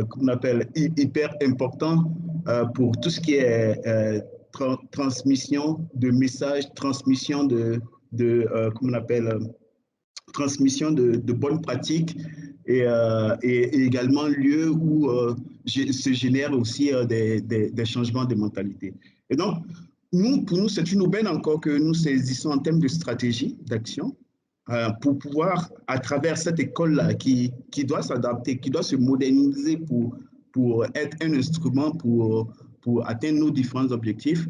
qu'on appelle hyper important pour tout ce qui est transmission de messages, transmission comment on appelle, transmission de bonnes pratiques et également lieu où se génèrent aussi des changements de mentalité. Et donc, pour nous, c'est une aubaine encore que nous saisissons en termes de stratégie d'action pour pouvoir, à travers cette école-là qui doit s'adapter, qui doit se moderniser pour être un instrument pour atteindre nos différents objectifs,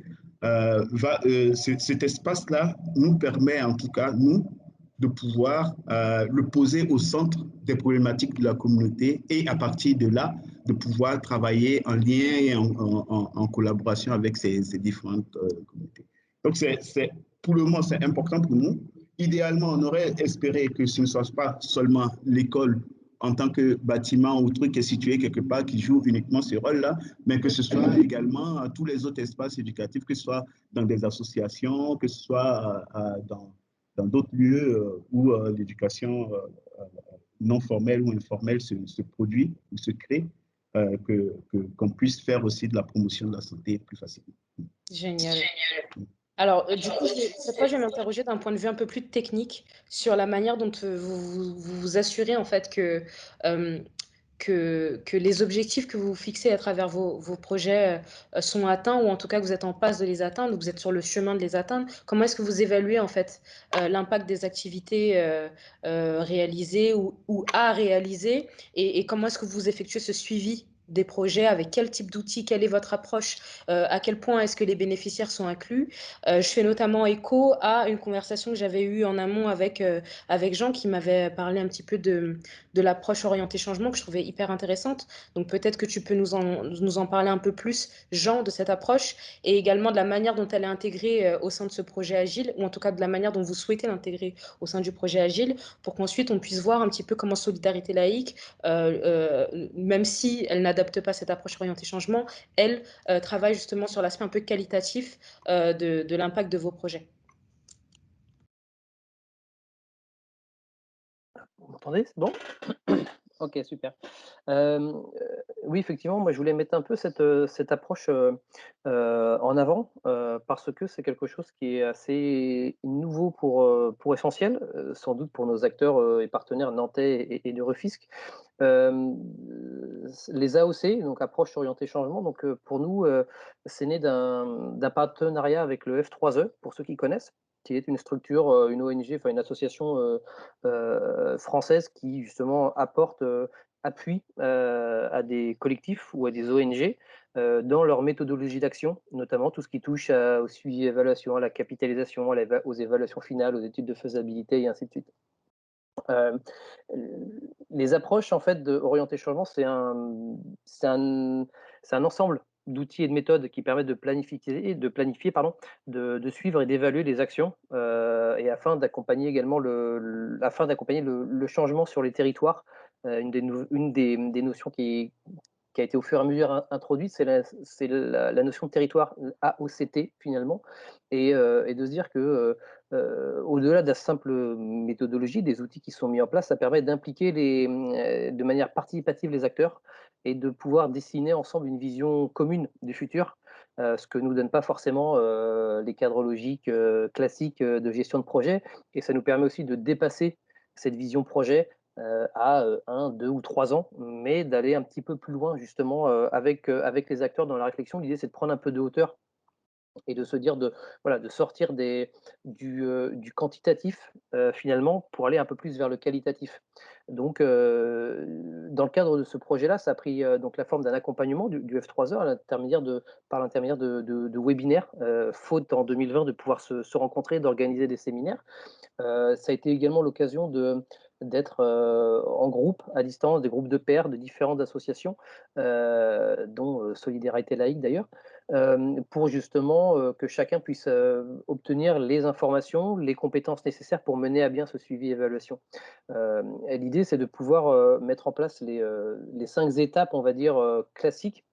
cet espace-là nous permet, en tout cas, nous, de pouvoir le poser au centre des problématiques de la communauté et à partir de là, de pouvoir travailler en lien et en collaboration avec ces différentes communautés. Donc, pour le moment, c'est important pour nous. Idéalement, on aurait espéré que ce ne soit pas seulement l'école en tant que bâtiment ou truc qui est situé quelque part qui joue uniquement ce rôle-là, mais que ce soit également tous les autres espaces éducatifs, que ce soit dans des associations, que ce soit dans d'autres lieux où l'éducation non formelle ou informelle se produit ou se crée, qu'on puisse faire aussi de la promotion de la santé plus facilement. Génial. Alors, du coup, cette fois, je vais m'interroger d'un point de vue un peu plus technique sur la manière dont vous assurez en fait que les objectifs que vous fixez à travers vos projets sont atteints, ou en tout cas que vous êtes en passe de les atteindre, ou que vous êtes sur le chemin de les atteindre. Comment est-ce que vous évaluez en fait l'impact des activités réalisées ou à réaliser, et comment est-ce que vous effectuez ce suivi des projets, avec quel type d'outils, quelle est votre approche, à quel point est-ce que les bénéficiaires sont inclus. Je fais notamment écho à une conversation que j'avais eue en amont avec Jean, qui m'avait parlé un petit peu de l'approche orientée changement, que je trouvais hyper intéressante. Donc peut-être que tu peux nous en parler un peu plus, Jean, de cette approche, et également de la manière dont elle est intégrée au sein de ce projet Agile, ou en tout cas de la manière dont vous souhaitez l'intégrer au sein du projet Agile, pour qu'ensuite on puisse voir un petit peu comment Solidarité Laïque, même si elle n'adapte pas cette approche orientée changement, elle travaille justement sur l'aspect un peu qualitatif de l'impact de vos projets. Vous m'entendez? C'est bon? Ok, super. Oui, effectivement, moi je voulais mettre un peu cette approche en avant parce que c'est quelque chose qui est assez nouveau pour Essentiel, sans doute pour nos acteurs et partenaires nantais et de Rufisque. Les AOC, donc approche orientée changement, donc pour nous, c'est né d'un partenariat avec le F3E, pour ceux qui connaissent, qui est une structure, une ONG, enfin une association française qui justement apporte appui à des collectifs ou à des ONG dans leur méthodologie d'action, notamment tout ce qui touche au suivi évaluation, à la capitalisation, aux évaluations finales, aux études de faisabilité et ainsi de suite. Les approches en fait orientées changement, c'est un ensemble d'outils et de méthodes qui permettent de planifier, de suivre et d'évaluer les actions et afin d'accompagner également le changement sur les territoires. Une des notions qui a été au fur et à mesure introduite, c'est la notion de territoire, AOCT finalement, et de se dire que au-delà de la simple méthodologie, des outils qui sont mis en place, ça permet d'impliquer de manière participative les acteurs et de pouvoir dessiner ensemble une vision commune du futur, ce que nous donnent pas forcément les cadres logiques classiques de gestion de projet, et ça nous permet aussi de dépasser cette vision projet à 1, 2 ou 3 ans, mais d'aller un petit peu plus loin justement avec les acteurs dans la réflexion. L'idée, c'est de prendre un peu de hauteur et de se dire de sortir du quantitatif finalement pour aller un peu plus vers le qualitatif. Donc dans le cadre de ce projet-là, ça a pris donc la forme d'un accompagnement du F3E par l'intermédiaire de webinaires, faute en 2020 de pouvoir se rencontrer, d'organiser des séminaires. Ça a été également l'occasion d'être en groupe à distance, des groupes de pairs de différentes associations, dont Solidarité Laïque d'ailleurs, pour justement que chacun puisse obtenir les informations, les compétences nécessaires pour mener à bien ce suivi évaluation. L'idée, c'est de pouvoir mettre en place les 5 étapes, on va dire, classiques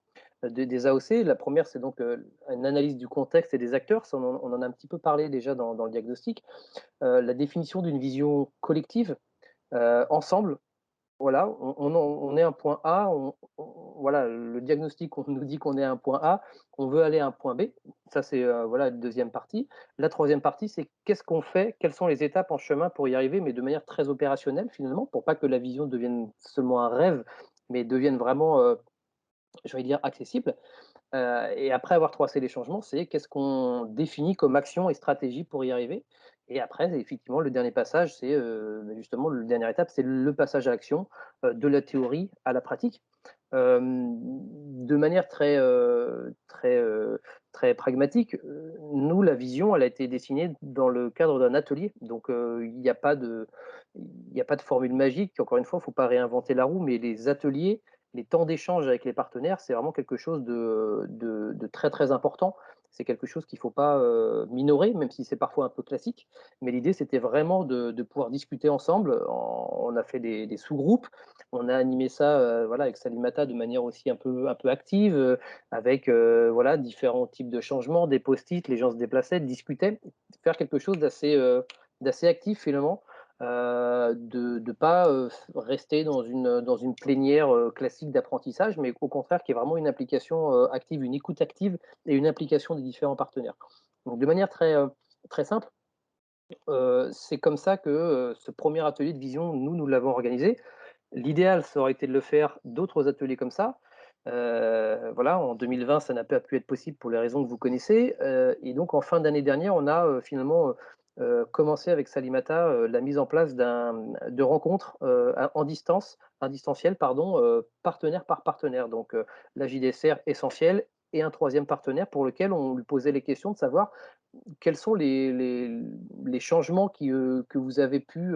des AOC. La première, c'est donc une analyse du contexte et des acteurs. Ça, on en a un petit peu parlé déjà dans le diagnostic. La définition d'une vision collective, ensemble. Voilà, on est un point A, voilà, le diagnostic, on nous dit qu'on est à un point A, on veut aller à un point B. Ça, c'est voilà, la deuxième partie. La troisième partie, c'est qu'est-ce qu'on fait, quelles sont les étapes en chemin pour y arriver, mais de manière très opérationnelle finalement, pour pas que la vision devienne seulement un rêve, mais devienne vraiment, je vais dire, accessible. Et après avoir tracé les changements, c'est qu'est-ce qu'on définit comme action et stratégie pour y arriver. Et après, effectivement, le dernier passage, c'est justement la dernière étape, c'est le passage à l'action, de la théorie à la pratique. De manière très pragmatique, nous, la vision, elle a été dessinée dans le cadre d'un atelier. Donc, il n'y a pas de formule magique. Encore une fois, il ne faut pas réinventer la roue, mais les ateliers, les temps d'échange avec les partenaires, c'est vraiment quelque chose de très, très important. C'est quelque chose qu'il ne faut pas minorer, même si c'est parfois un peu classique. Mais l'idée, c'était vraiment de pouvoir discuter ensemble. On a fait des sous-groupes. On a animé ça voilà, avec Salimata de manière aussi un peu active, avec voilà, différents types de changements, des post-it, les gens se déplaçaient, discutaient. Faire quelque chose d'assez actif finalement. De ne pas rester dans une plénière classique d'apprentissage, mais au contraire qui est vraiment une application active, une écoute active et une implication des différents partenaires. Donc de manière très simple, c'est comme ça que ce premier atelier de vision, nous l'avons organisé. L'idéal, ça aurait été de le faire d'autres ateliers comme ça. Voilà, en 2020, ça n'a pas pu être possible pour les raisons que vous connaissez. Et donc, en fin d'année dernière, on a finalement commencé avec Salimata la mise en place de rencontres en distanciel, pardon, partenaire par partenaire. Donc, la JDSR essentielle et un troisième partenaire pour lequel on lui posait les questions de savoir quels sont les changements que vous avez pu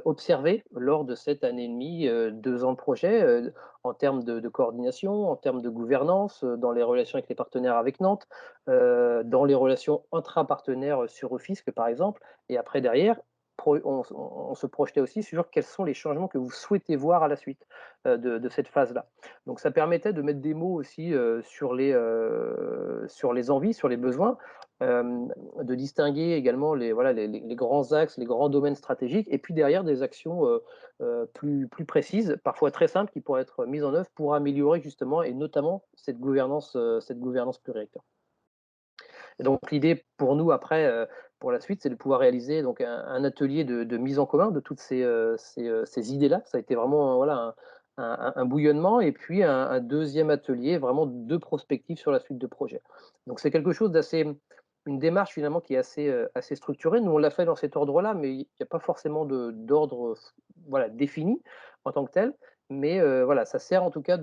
observer lors de cette année et demie, 2 ans de projet, en termes de coordination, en termes de gouvernance, dans les relations avec les partenaires avec Nantes, dans les relations intra-partenaires sur Rufisque, par exemple. Et après, derrière, on se projetait aussi sur quels sont les changements que vous souhaitez voir à la suite de cette phase-là. Donc, ça permettait de mettre des mots aussi sur les envies, sur les besoins, de distinguer également les grands axes, les grands domaines stratégiques, et puis derrière des actions plus précises, parfois très simples, qui pourraient être mises en œuvre pour améliorer justement et notamment cette gouvernance pluriacteur. Et donc l'idée pour nous après, pour la suite, c'est de pouvoir réaliser donc un atelier de mise en commun de toutes ces idées-là. Ça a été vraiment voilà, un bouillonnement, et puis un deuxième atelier vraiment de prospective sur la suite de projet. Donc c'est quelque chose une démarche finalement qui est assez structurée. Nous, on l'a fait dans cet ordre-là, mais il n'y a pas forcément d'ordre voilà, défini en tant que tel. Mais voilà, ça sert en tout cas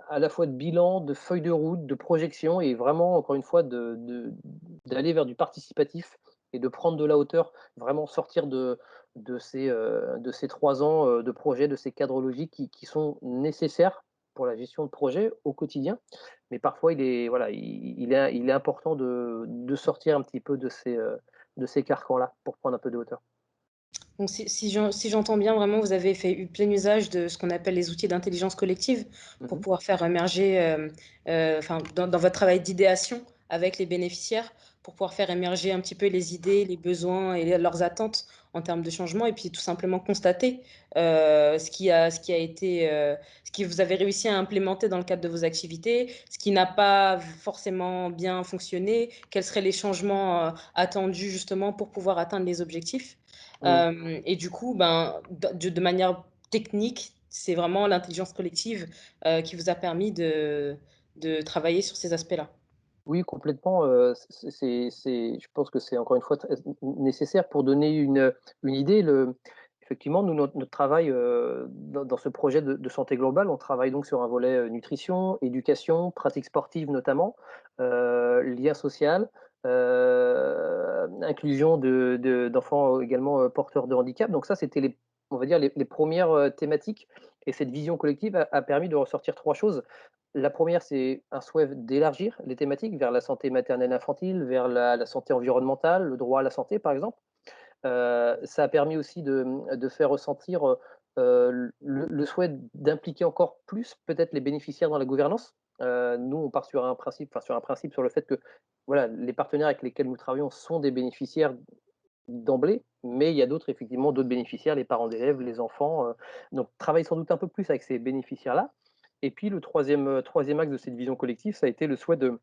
à la fois de bilan, de feuille de route, de projection, et vraiment, encore une fois, d'aller vers du participatif et de prendre de la hauteur, vraiment sortir de ces 3 ans de projet, de ces cadres logiques qui sont nécessaires pour la gestion de projet au quotidien. Mais parfois, voilà, il est important de sortir un petit peu de ces carcans-là pour prendre un peu de hauteur. Donc, si j'entends bien, vraiment, vous avez fait plein usage de ce qu'on appelle les outils d'intelligence collective pour pouvoir faire émerger, dans votre travail d'idéation avec les bénéficiaires, pour pouvoir faire émerger un petit peu les idées, les besoins et leurs attentes en termes de changement, et puis tout simplement constater ce que vous avez réussi à implémenter dans le cadre de vos activités, ce qui n'a pas forcément bien fonctionné, quels seraient les changements attendus justement pour pouvoir atteindre les objectifs. Et du coup, de manière technique, c'est vraiment l'intelligence collective qui vous a permis de travailler sur ces aspects-là. Oui, complètement. Je pense que c'est encore une fois très nécessaire pour donner une idée. Effectivement, nous, notre travail dans ce projet de santé globale, on travaille donc sur un volet nutrition, éducation, pratique sportive notamment, lien social, inclusion d'enfants également porteurs de handicap. Donc ça, c'était on va dire les premières thématiques. Et cette vision collective a permis de ressortir 3 choses. La première, c'est un souhait d'élargir les thématiques vers la santé maternelle infantile, vers la santé environnementale, le droit à la santé, par exemple. Ça a permis aussi de faire ressentir le souhait d'impliquer encore plus peut-être les bénéficiaires dans la gouvernance. Nous, on part sur un principe, sur le fait que voilà, les partenaires avec lesquels nous travaillons sont des bénéficiaires d'emblée, mais il y a effectivement d'autres bénéficiaires, les parents d'élèves, les enfants. Donc, travailler sans doute un peu plus avec ces bénéficiaires-là. Et puis, le troisième axe de cette vision collective, ça a été le souhait de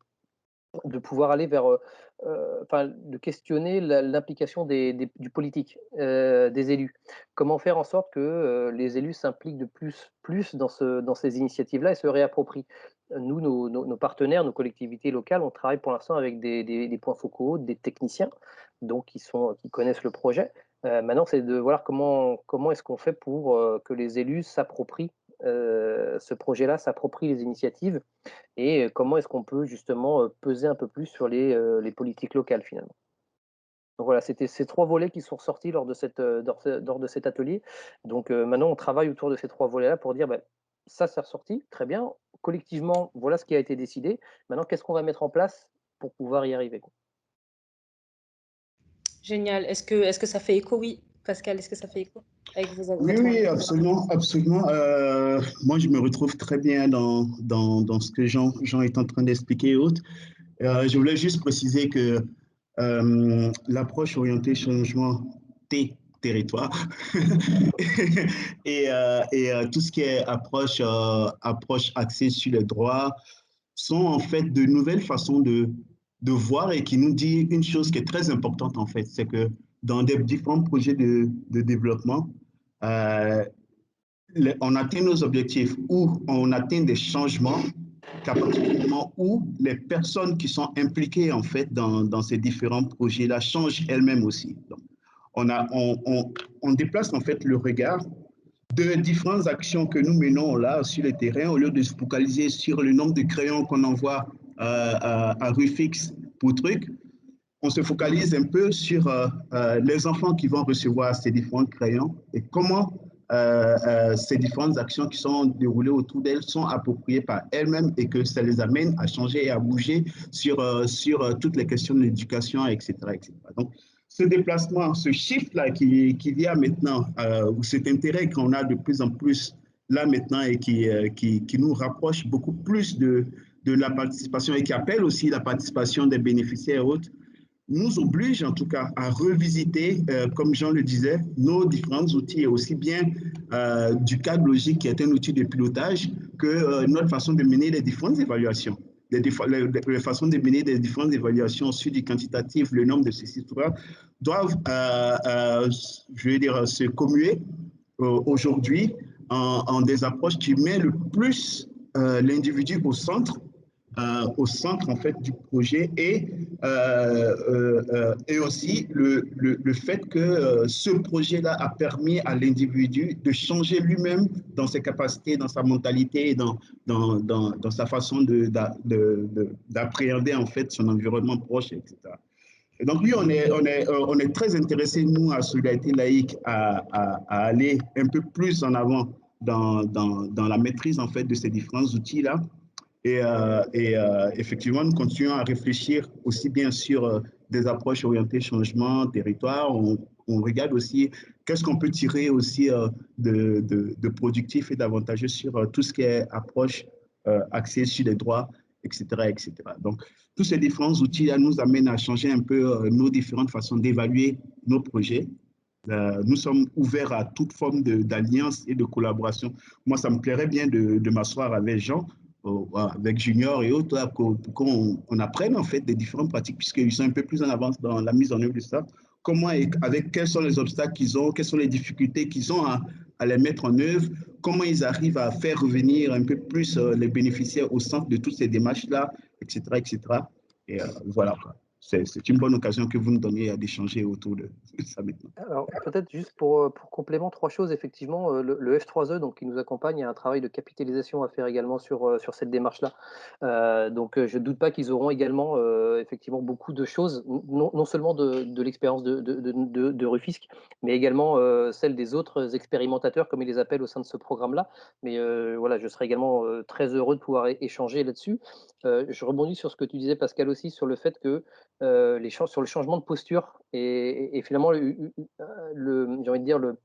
pouvoir aller vers, enfin, de questionner l'implication du politique, des élus. Comment faire en sorte que les élus s'impliquent de plus dans ces initiatives-là et se réapproprient. Nous, nos partenaires, nos collectivités locales, on travaille pour l'instant avec des points focaux, des techniciens, donc qui connaissent le projet. Maintenant, c'est de voir comment est-ce qu'on fait pour que les élus s'approprient ce projet-là, s'approprient les initiatives et comment est-ce qu'on peut justement peser un peu plus sur les politiques locales finalement. Donc voilà, c'était ces 3 volets qui sont ressortis lors de cet atelier. Donc maintenant, on travaille autour de ces 3 volets-là pour dire, bah, ça, c'est ressorti, très bien. Collectivement, voilà ce qui a été décidé. Maintenant, qu'est-ce qu'on va mettre en place pour pouvoir y arriver, quoi. Génial. Est-ce que ça fait écho? Oui, Pascal, est-ce que ça fait écho avec Oui, votre oui, absolument, absolument. Moi, je me retrouve très bien dans ce que Jean est en train d'expliquer et autres. Je voulais juste préciser que l'approche orientée changement territoire et tout ce qui est approche axée sur les droits sont en fait de nouvelles façons de voir et qui nous dit une chose qui est très importante en fait, c'est que dans des différents projets de développement, euh, on atteint nos objectifs ou on atteint des changements qu'à partir du moment où les personnes qui sont impliquées en fait dans ces différents projets-là changent elles-mêmes aussi. Donc, on déplace en fait le regard de différentes actions que nous menons là sur le terrain au lieu de se focaliser sur le nombre de crayons qu'on envoie à Rufix pour trucs. On se focalise un peu sur les enfants qui vont recevoir ces différents crayons et comment ces différentes actions qui sont déroulées autour d'elles sont appropriées par elles-mêmes et que ça les amène à changer et à bouger sur toutes les questions de l'éducation, etc., etc. Donc, ce déplacement, ce shift-là qu'il y a maintenant, ou cet intérêt qu'on a de plus en plus là maintenant et qui nous rapproche beaucoup plus de la participation et qui appelle aussi la participation des bénéficiaires et autres, nous oblige en tout cas à revisiter, comme Jean le disait, nos différents outils et aussi bien du cadre logique qui est un outil de pilotage que notre façon de mener les différentes évaluations. Les façons de mener des différentes évaluations sur du quantitatif, le nombre de ces histoires doivent, je veux dire, se commuer aujourd'hui en des approches qui mettent le plus l'individu au centre en fait du projet et aussi le fait que ce projet-là a permis à l'individu de changer lui-même dans ses capacités, dans sa mentalité et dans sa façon d'appréhender en fait son environnement proche, etc. Et donc oui, on est très intéressé, nous, à Solidarité laïque, à aller un peu plus en avant dans la maîtrise en fait de ces différents outils-là. Effectivement, nous continuons à réfléchir aussi bien sur des approches orientées changement, territoire. On regarde aussi qu'est-ce qu'on peut tirer aussi de productif et d'avantageux sur tout ce qui est approche axée sur les droits, etc., etc. Donc, tous ces différents outils-là nous amènent à changer un peu nos différentes façons d'évaluer nos projets. Nous sommes ouverts à toute forme d'alliance et de collaboration. Moi, ça me plairait bien de m'asseoir avec Jean, avec Junior et autres, là, pour qu'on apprenne en fait des différentes pratiques, puisqu'ils sont un peu plus en avance dans la mise en œuvre de ça. Comment, avec quels sont les obstacles qu'ils ont, quelles sont les difficultés qu'ils ont à les mettre en œuvre, comment ils arrivent à faire revenir un peu plus les bénéficiaires au centre de toutes ces démarches-là, etc., etc. Et voilà, c'est une bonne occasion que vous nous donniez d'échanger autour de ça maintenant. Alors, peut-être juste pour complément, 3 choses, effectivement, le F3E, donc, qui nous accompagne, il y a un travail de capitalisation à faire également sur cette démarche-là. Donc, je ne doute pas qu'ils auront également, effectivement, beaucoup de choses, non seulement de l'expérience de Rufisque, mais également celle des autres expérimentateurs, comme ils les appellent au sein de ce programme-là. Mais voilà, je serais également très heureux de pouvoir échanger là-dessus. Je rebondis sur ce que tu disais, Pascal, aussi, sur le fait que sur le changement de posture et finalement j'ai envie de dire le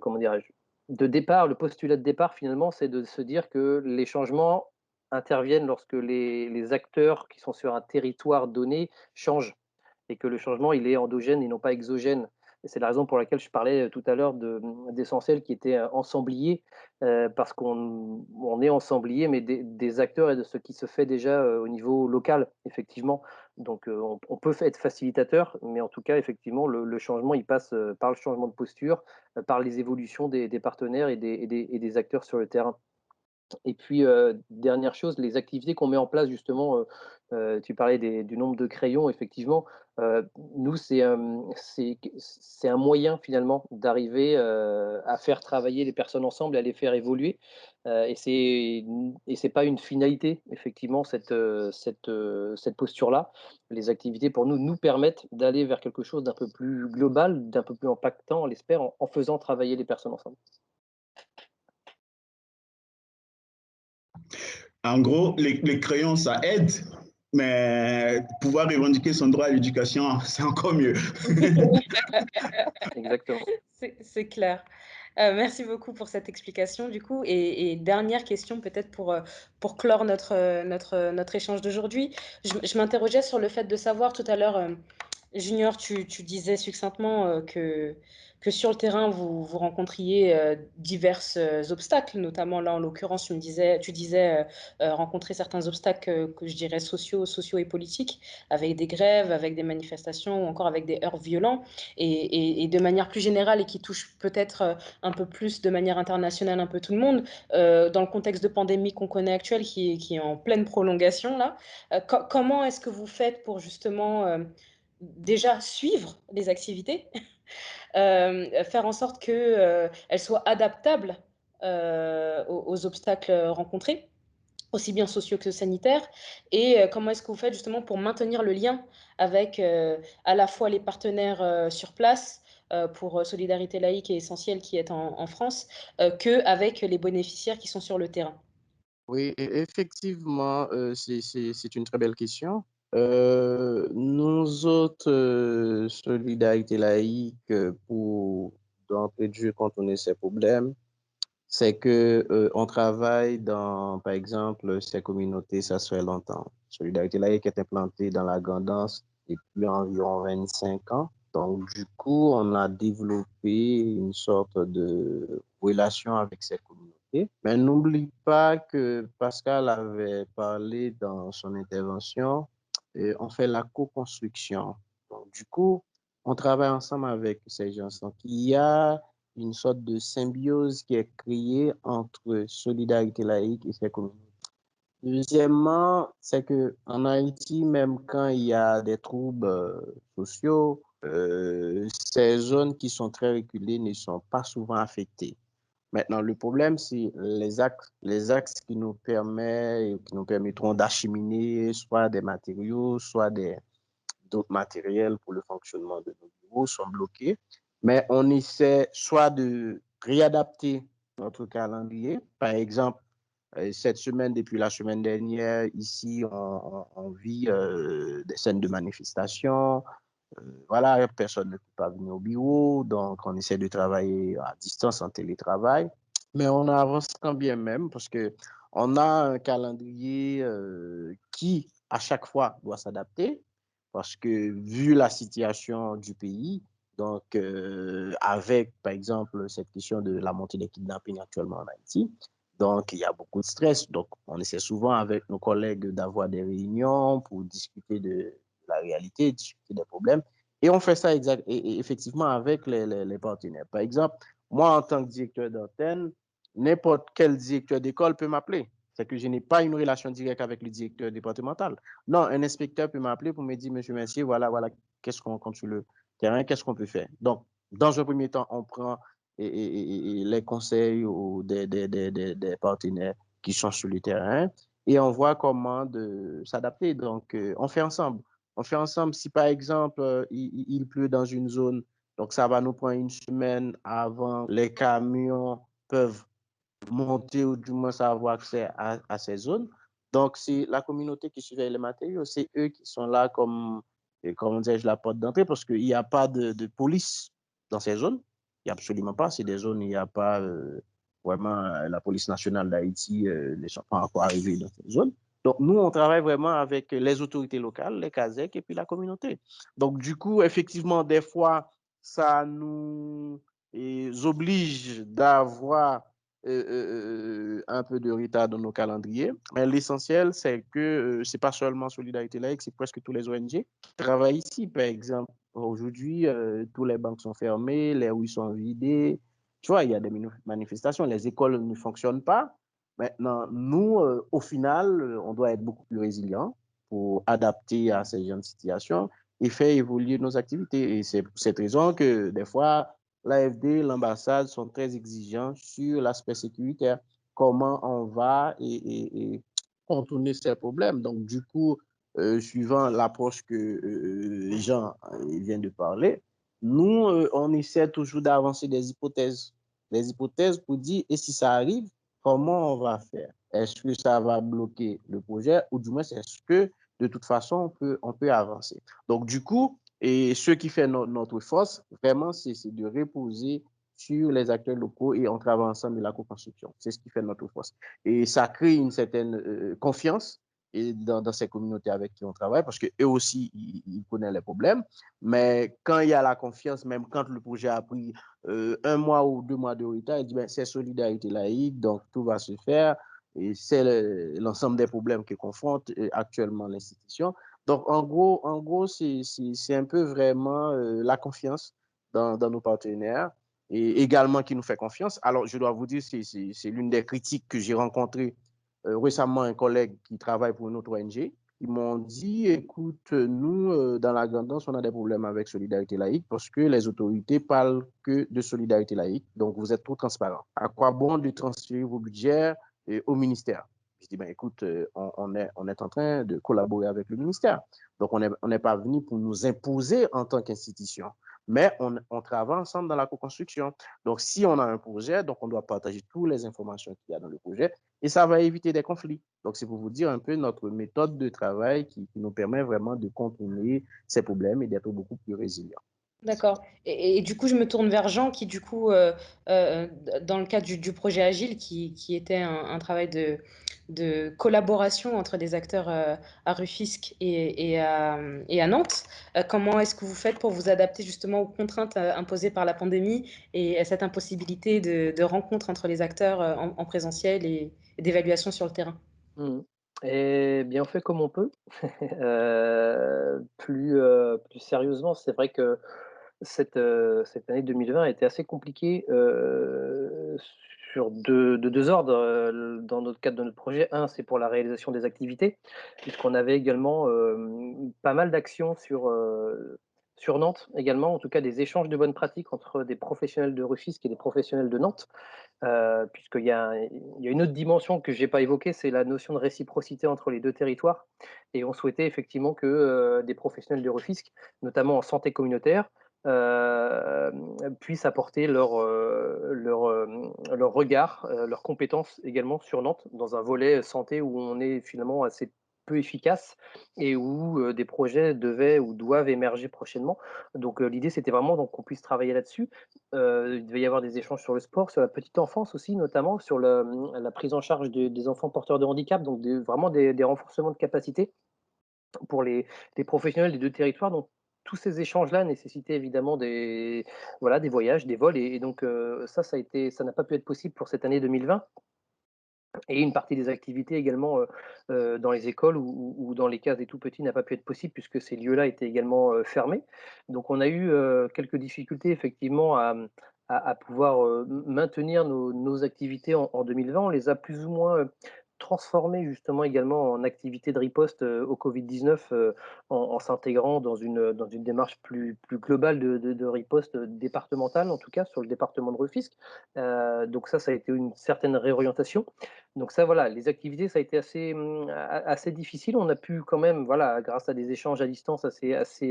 comment dirais-je, de départ, le postulat de départ finalement, c'est de se dire que les changements interviennent lorsque les acteurs qui sont sur un territoire donné changent et que le changement, il est endogène et non pas exogène. Et c'est la raison pour laquelle je parlais tout à l'heure d'essentiel qui était ensemblier, parce qu'on est ensemblier, mais des acteurs et de ce qui se fait déjà au niveau local, effectivement. Donc on peut être facilitateur, mais en tout cas, effectivement, le changement, il passe par le changement de posture, par les évolutions des partenaires et des acteurs sur le terrain. Et puis, dernière chose, les activités qu'on met en place justement, tu parlais du nombre de crayons effectivement, nous c'est un moyen finalement d'arriver, à faire travailler les personnes ensemble et à les faire évoluer, et c'est pas une finalité effectivement cette posture-là. Les activités pour nous, nous permettent d'aller vers quelque chose d'un peu plus global, d'un peu plus impactant, on l'espère, en faisant travailler les personnes ensemble. En gros, les crayons, ça aide, mais pouvoir revendiquer son droit à l'éducation, c'est encore mieux. Exactement. C'est clair. Merci beaucoup pour cette explication du coup et dernière question peut-être pour clore notre échange d'aujourd'hui. Je m'interrogeais sur le fait de savoir tout à l'heure, Junior, tu disais succinctement que sur le terrain, vous rencontriez divers obstacles, notamment là, en l'occurrence, tu disais rencontrer certains obstacles que je dirais sociaux et politiques, avec des grèves, avec des manifestations ou encore avec des heurts violents, et de manière plus générale et qui touche peut-être un peu plus de manière internationale un peu tout le monde, dans le contexte de pandémie qu'on connaît actuel, qui est en pleine prolongation là, comment est-ce que vous faites pour justement déjà suivre les activités, faire en sorte qu'elles soient adaptables aux obstacles rencontrés, aussi bien sociaux que sanitaires, et comment est-ce que vous faites justement pour maintenir le lien avec à la fois les partenaires sur place, pour Solidarité Laïque et Essentiel qui est en France, qu'avec les bénéficiaires qui sont sur le terrain. Oui, effectivement, c'est une très belle question. Nous autres, Solidarité laïque, pour d'entrée de jeu contourner ces problèmes, c'est que on travaille dans, par exemple, ces communautés, ça se fait longtemps. Solidarité laïque est implantée dans la Gandance depuis environ 25 ans. Donc, du coup, on a développé une sorte de relation avec ces communautés. Mais n'oublie pas que Pascal avait parlé dans son intervention, on fait la co-construction. Donc, du coup, on travaille ensemble avec ces gens. Donc, il y a une sorte de symbiose qui est créée entre Solidarité laïque et ses communautés. Deuxièmement, c'est que en Haïti, même quand il y a des troubles sociaux, ces zones qui sont très reculées ne sont pas souvent affectées. Maintenant, le problème, c'est les axes qui nous permettront d'acheminer soit des matériaux, soit d'autres matériels pour le fonctionnement de nos bureaux sont bloqués. Mais on essaie soit de réadapter notre calendrier. Par exemple, cette semaine, depuis la semaine dernière, ici, on vit des scènes de manifestation. Voilà, personne ne peut pas venir au bureau, donc on essaie de travailler à distance, en télétravail. Mais on avance quand bien même parce que on a un calendrier qui, à chaque fois, doit s'adapter parce que vu la situation du pays, donc avec, par exemple, cette question de la montée des kidnappings actuellement en Haïti, donc il y a beaucoup de stress. Donc on essaie souvent avec nos collègues d'avoir des réunions pour discuter de la réalité, discuter des problèmes. Et on fait ça effectivement avec les partenaires. Par exemple, moi, en tant que directeur d'antenne, n'importe quel directeur d'école peut m'appeler. C'est que je n'ai pas une relation directe avec le directeur départemental. Non, un inspecteur peut m'appeler pour me dire, monsieur Mercier, voilà, qu'est-ce qu'on compte sur le terrain, qu'est-ce qu'on peut faire. Donc, dans un premier temps, on prend les conseils des partenaires qui sont sur le terrain et on voit comment s'adapter. Donc, on fait ensemble. On fait ensemble. Si par exemple, il pleut dans une zone, donc ça va nous prendre une semaine avant les camions peuvent monter ou du moins avoir accès à ces zones. Donc, c'est la communauté qui surveille les matériaux. C'est eux qui sont là comme, comment dirais-je, la porte d'entrée parce qu'il n'y a pas de police dans ces zones. Il n'y a absolument pas. C'est des zones où il n'y a pas vraiment la police nationale d'Haïti ne sont pas encore arrivés dans ces zones. Donc, nous, on travaille vraiment avec les autorités locales, les CASEC et puis la communauté. Donc, du coup, effectivement, des fois, ça nous oblige d'avoir un peu de retard dans nos calendriers. Mais l'essentiel, c'est que c'est pas seulement Solidarité Laïque, c'est presque tous les ONG qui travaillent ici. Par exemple, aujourd'hui, tous les banques sont fermées, les rues sont vidées. Tu vois, il y a des manifestations, les écoles ne fonctionnent pas. Maintenant, nous, au final, on doit être beaucoup plus résilients pour adapter à ces genres de situations et faire évoluer nos activités. Et c'est pour cette raison que des fois, l'AFD, l'ambassade sont très exigeants sur l'aspect sécuritaire, comment on va et contourner ces problèmes. Donc, du coup, suivant l'approche que les gens viennent de parler, nous, on essaie toujours d'avancer des hypothèses pour dire, et si ça arrive, comment on va faire? Est-ce que ça va bloquer le projet ou du moins, est-ce que de toute façon, on peut avancer? Donc, du coup, et ce qui fait notre force, vraiment, c'est de reposer sur les acteurs locaux et on travaille ensemble de la co-construction. C'est ce qui fait notre force. Et ça crée une certaine confiance et dans ces communautés avec qui on travaille, parce qu'eux aussi, ils connaissent les problèmes. Mais quand il y a la confiance, même quand le projet a pris 1 mois ou 2 mois de retard, il dit, ben, c'est Solidarité Laïque, donc tout va se faire. Et c'est l'ensemble des problèmes que confronte actuellement l'institution. Donc, en gros c'est un peu vraiment la confiance dans nos partenaires et également qui nous fait confiance. Alors, je dois vous dire, c'est l'une des critiques que j'ai rencontrées récemment, un collègue qui travaille pour une autre ONG. Ils m'ont dit, écoute, nous, dans la Grand'Anse, on a des problèmes avec Solidarité Laïque parce que les autorités parlent que de Solidarité Laïque, donc vous êtes trop transparent. À quoi bon de transférer vos budgets au ministère? Je dis, ben, écoute, on est en train de collaborer avec le ministère. Donc, on n'est pas venu pour nous imposer en tant qu'institution, mais on travaille ensemble dans la co-construction. Donc, si on a un projet, donc on doit partager toutes les informations qu'il y a dans le projet et ça va éviter des conflits. Donc, c'est pour vous dire un peu notre méthode de travail qui nous permet vraiment de contourner ces problèmes et d'être beaucoup plus résilients. D'accord. Et du coup, je me tourne vers Jean qui, du coup, dans le cadre du projet Agile, qui était un travail de collaboration entre des acteurs à Rufisque et à Nantes, comment est-ce que vous faites pour vous adapter justement aux contraintes imposées par la pandémie et à cette impossibilité de rencontre entre les acteurs en présentiel et d'évaluation sur le terrain? Et bien, on fait comme on peut. Plus sérieusement, c'est vrai que cette année 2020 a été assez compliquée, sur de 2 ordres, dans notre cadre de notre projet. Un, c'est pour la réalisation des activités, puisqu'on avait également, pas mal d'actions sur Nantes également, en tout cas des échanges de bonnes pratiques entre des professionnels de Rufisque et des professionnels de Nantes. Puisqu'il y a une autre dimension que j'ai pas évoquée, c'est la notion de réciprocité entre les 2 territoires et on souhaitait effectivement que, des professionnels de Rufisque, notamment en santé communautaire, puissent apporter leur regard, leurs compétences également sur Nantes, dans un volet santé où on est finalement assez peu efficace et où, des projets devaient ou doivent émerger prochainement. Donc, l'idée, c'était vraiment donc qu'on puisse travailler là-dessus. Il devait y avoir des échanges sur le sport, sur la petite enfance aussi, notamment sur la prise en charge des enfants porteurs de handicap, donc vraiment des renforcements de capacité pour les professionnels des 2 territoires. Donc tous ces échanges-là nécessitaient évidemment des voyages, des vols et donc ça n'a pas pu être possible pour cette année 2020 et une partie des activités également, dans les écoles ou dans les cases des tout petits n'a pas pu être possible puisque ces lieux-là étaient également, fermés. Donc on a eu, quelques difficultés effectivement à pouvoir, maintenir nos activités en 2020. On les a plus ou moins, transformées justement également en activités de riposte, au Covid-19, en s'intégrant dans une démarche plus globale de riposte, départementale, en tout cas sur le département de Rufisque. Donc ça a été une certaine réorientation. Donc ça, voilà, les activités, ça a été assez difficile. On a pu quand même, voilà, grâce à des échanges à distance assez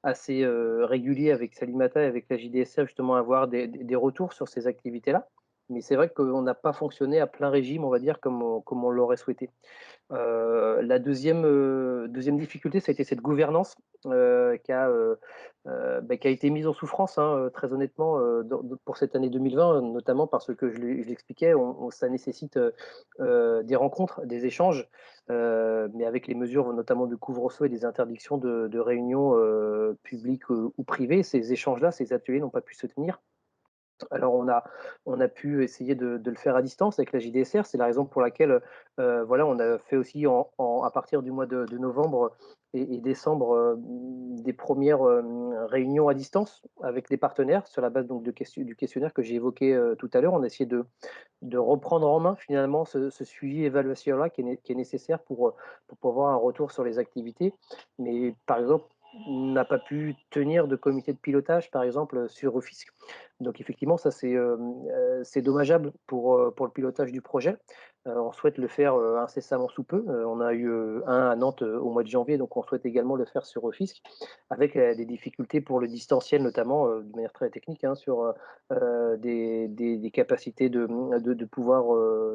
réguliers avec Salimata et avec la JDSF, justement, avoir des retours sur ces activités-là. mais c'est vrai qu'on n'a pas fonctionné à plein régime, on va dire, comme on l'aurait souhaité. La deuxième difficulté, ça a été cette gouvernance qui a été mise en souffrance, hein, très honnêtement, pour cette année 2020, notamment parce que je l'expliquais, ça nécessite des rencontres, des échanges, mais avec les mesures notamment de couvre-feu et des interdictions de réunions publiques ou privées, ces échanges-là, ces ateliers n'ont pas pu se tenir. Alors on a pu essayer de le faire à distance avec la JDSR. C'est la raison pour laquelle, voilà, on a fait aussi à partir du mois de novembre et décembre, des premières réunions à distance avec les partenaires sur la base donc du questionnaire que j'ai évoqué tout à l'heure. On a essayé de reprendre en main finalement ce suivi évaluation-là qui est nécessaire pour pouvoir un retour sur les activités. Mais par exemple, on n'a pas pu tenir de comité de pilotage, par exemple, sur Rufisque. Donc effectivement, ça c'est dommageable pour le pilotage du projet. On souhaite le faire incessamment sous peu. On a eu un à Nantes au mois de janvier, donc on souhaite également le faire sur Rufisque, avec des difficultés pour le distanciel, notamment de manière très technique, hein, sur des capacités de pouvoir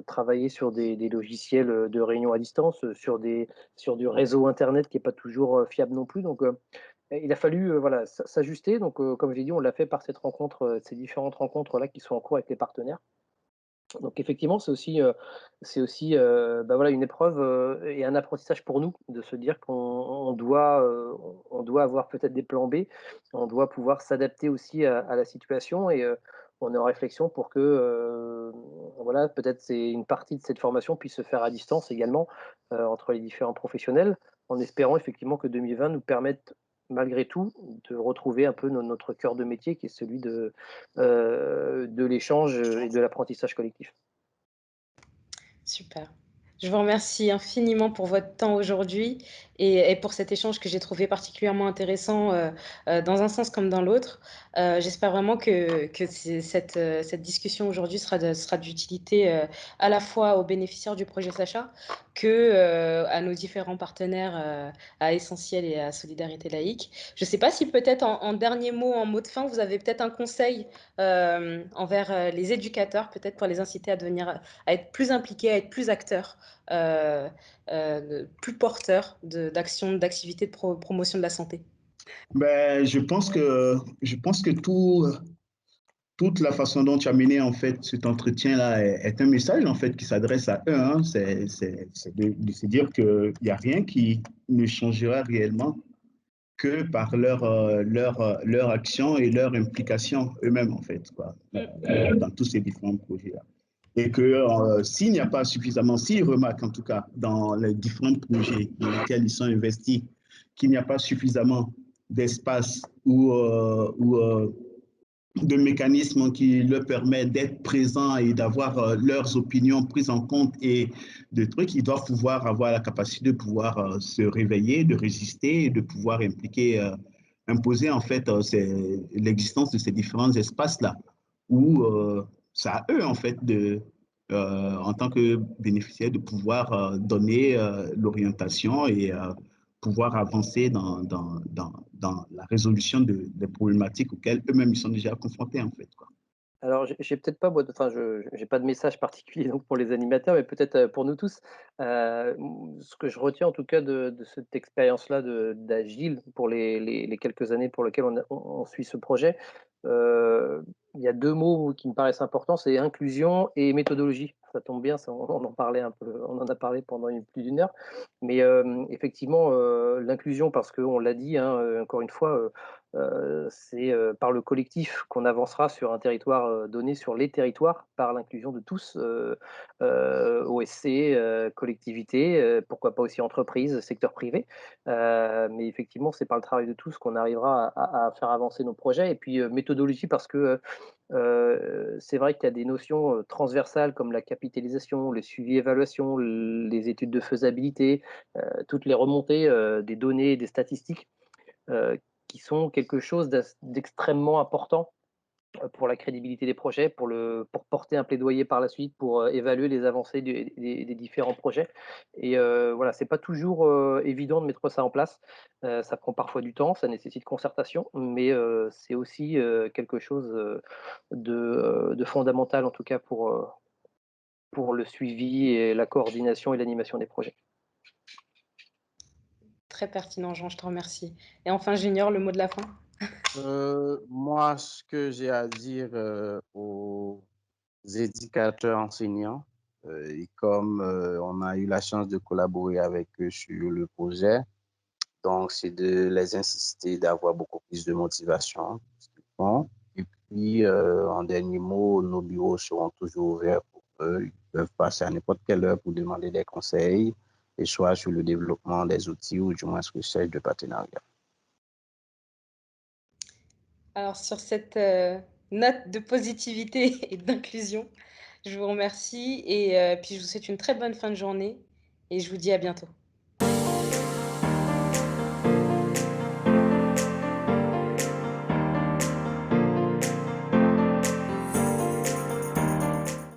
travailler sur des logiciels de réunion à distance, sur du réseau Internet qui n'est pas toujours fiable non plus. Donc, il a fallu voilà, s'ajuster. Donc, comme j'ai dit, on l'a fait par ces différentes rencontres-là qui sont en cours avec les partenaires. Donc effectivement, c'est aussi voilà, une épreuve et un apprentissage pour nous de se dire on doit avoir peut-être des plans B, on doit pouvoir s'adapter aussi à la situation et on est en réflexion pour que voilà, peut-être c'est une partie de cette formation puisse se faire à distance également entre les différents professionnels, en espérant effectivement que 2020 nous permette malgré tout de retrouver un peu notre cœur de métier qui est celui de l'échange et de l'apprentissage collectif. Super. Je vous remercie infiniment pour votre temps aujourd'hui et pour cet échange que j'ai trouvé particulièrement intéressant dans un sens comme dans l'autre. J'espère vraiment que cette discussion aujourd'hui sera d'utilité à la fois aux bénéficiaires du projet Sacha que à nos différents partenaires à Essentiel et à Solidarité Laïque. Je ne sais pas si peut-être en dernier mot, en mot de fin, vous avez peut-être un conseil envers les éducateurs, peut-être pour les inciter à devenir à être plus impliqués, à être plus acteurs, plus porteurs d'actions, d'activités de promotion de la santé. Ben, je pense que toute la façon dont tu as mené en fait cet entretien-là est un message en fait qui s'adresse à eux, hein. C'est de se dire qu'il n'y a rien qui ne changera réellement que par leur action et leur implication eux-mêmes en fait, quoi, dans tous ces différents projets-là. Et que s'il n'y a pas suffisamment, s'ils remarquent en tout cas dans les différents projets dans lesquels ils sont investis, qu'il n'y a pas suffisamment d'espace ou de mécanismes qui leur permettent d'être présents et d'avoir leurs opinions prises en compte et de trucs, ils doivent pouvoir avoir la capacité de pouvoir se réveiller, de résister et de pouvoir imposer en fait l'existence de ces différents espaces-là où c'est à eux en fait en tant que bénéficiaires de pouvoir donner l'orientation et pouvoir avancer dans la résolution des problématiques auxquelles eux-mêmes ils sont déjà confrontés en fait, quoi. Alors, j'ai peut-être pas, moi, enfin, j'ai pas de message particulier donc pour les animateurs, mais peut-être pour nous tous. Ce que je retiens en tout cas de cette expérience-là d'Agile pour les quelques années pour lesquelles on suit ce projet, il y a deux mots qui me paraissent importants, c'est inclusion et méthodologie. Ça tombe bien, on en parlait un peu, on en a parlé pendant plus d'une heure. Mais effectivement, l'inclusion, parce qu'on l'a dit, hein, encore une fois, c'est par le collectif qu'on avancera sur un territoire donné, sur les territoires, par l'inclusion de tous, OSC, collectivités, pourquoi pas aussi entreprises, secteur privé. Mais effectivement, c'est par le travail de tous qu'on arrivera à faire avancer nos projets. Et puis méthodologie, parce que c'est vrai qu'il y a des notions transversales comme la capitalisation, le suivi-évaluation, les études de faisabilité, toutes les remontées des données, des statistiques, qui sont quelque chose d'extrêmement important pour la crédibilité des projets, pour porter un plaidoyer par la suite, pour évaluer les avancées des différents projets. Et voilà, c'est pas toujours évident de mettre ça en place. Ça prend parfois du temps, ça nécessite concertation, mais c'est aussi quelque chose de fondamental, en tout cas pour le suivi et la coordination et l'animation des projets. Très pertinent, Jean, je te remercie. Et enfin, Junior, le mot de la fin? Moi, ce que j'ai à dire aux éducateurs enseignants, et comme on a eu la chance de collaborer avec eux sur le projet, donc c'est de les inciter d'avoir beaucoup plus de motivation, ce qu'ils font. Et puis, en dernier mot, nos bureaux seront toujours ouverts pour eux. Ils peuvent passer à n'importe quelle heure pour demander des conseils, et soit sur le développement des outils ou du moins recherche de partenariat. Alors, sur cette note de positivité et d'inclusion, je vous remercie et puis je vous souhaite une très bonne fin de journée et je vous dis à bientôt.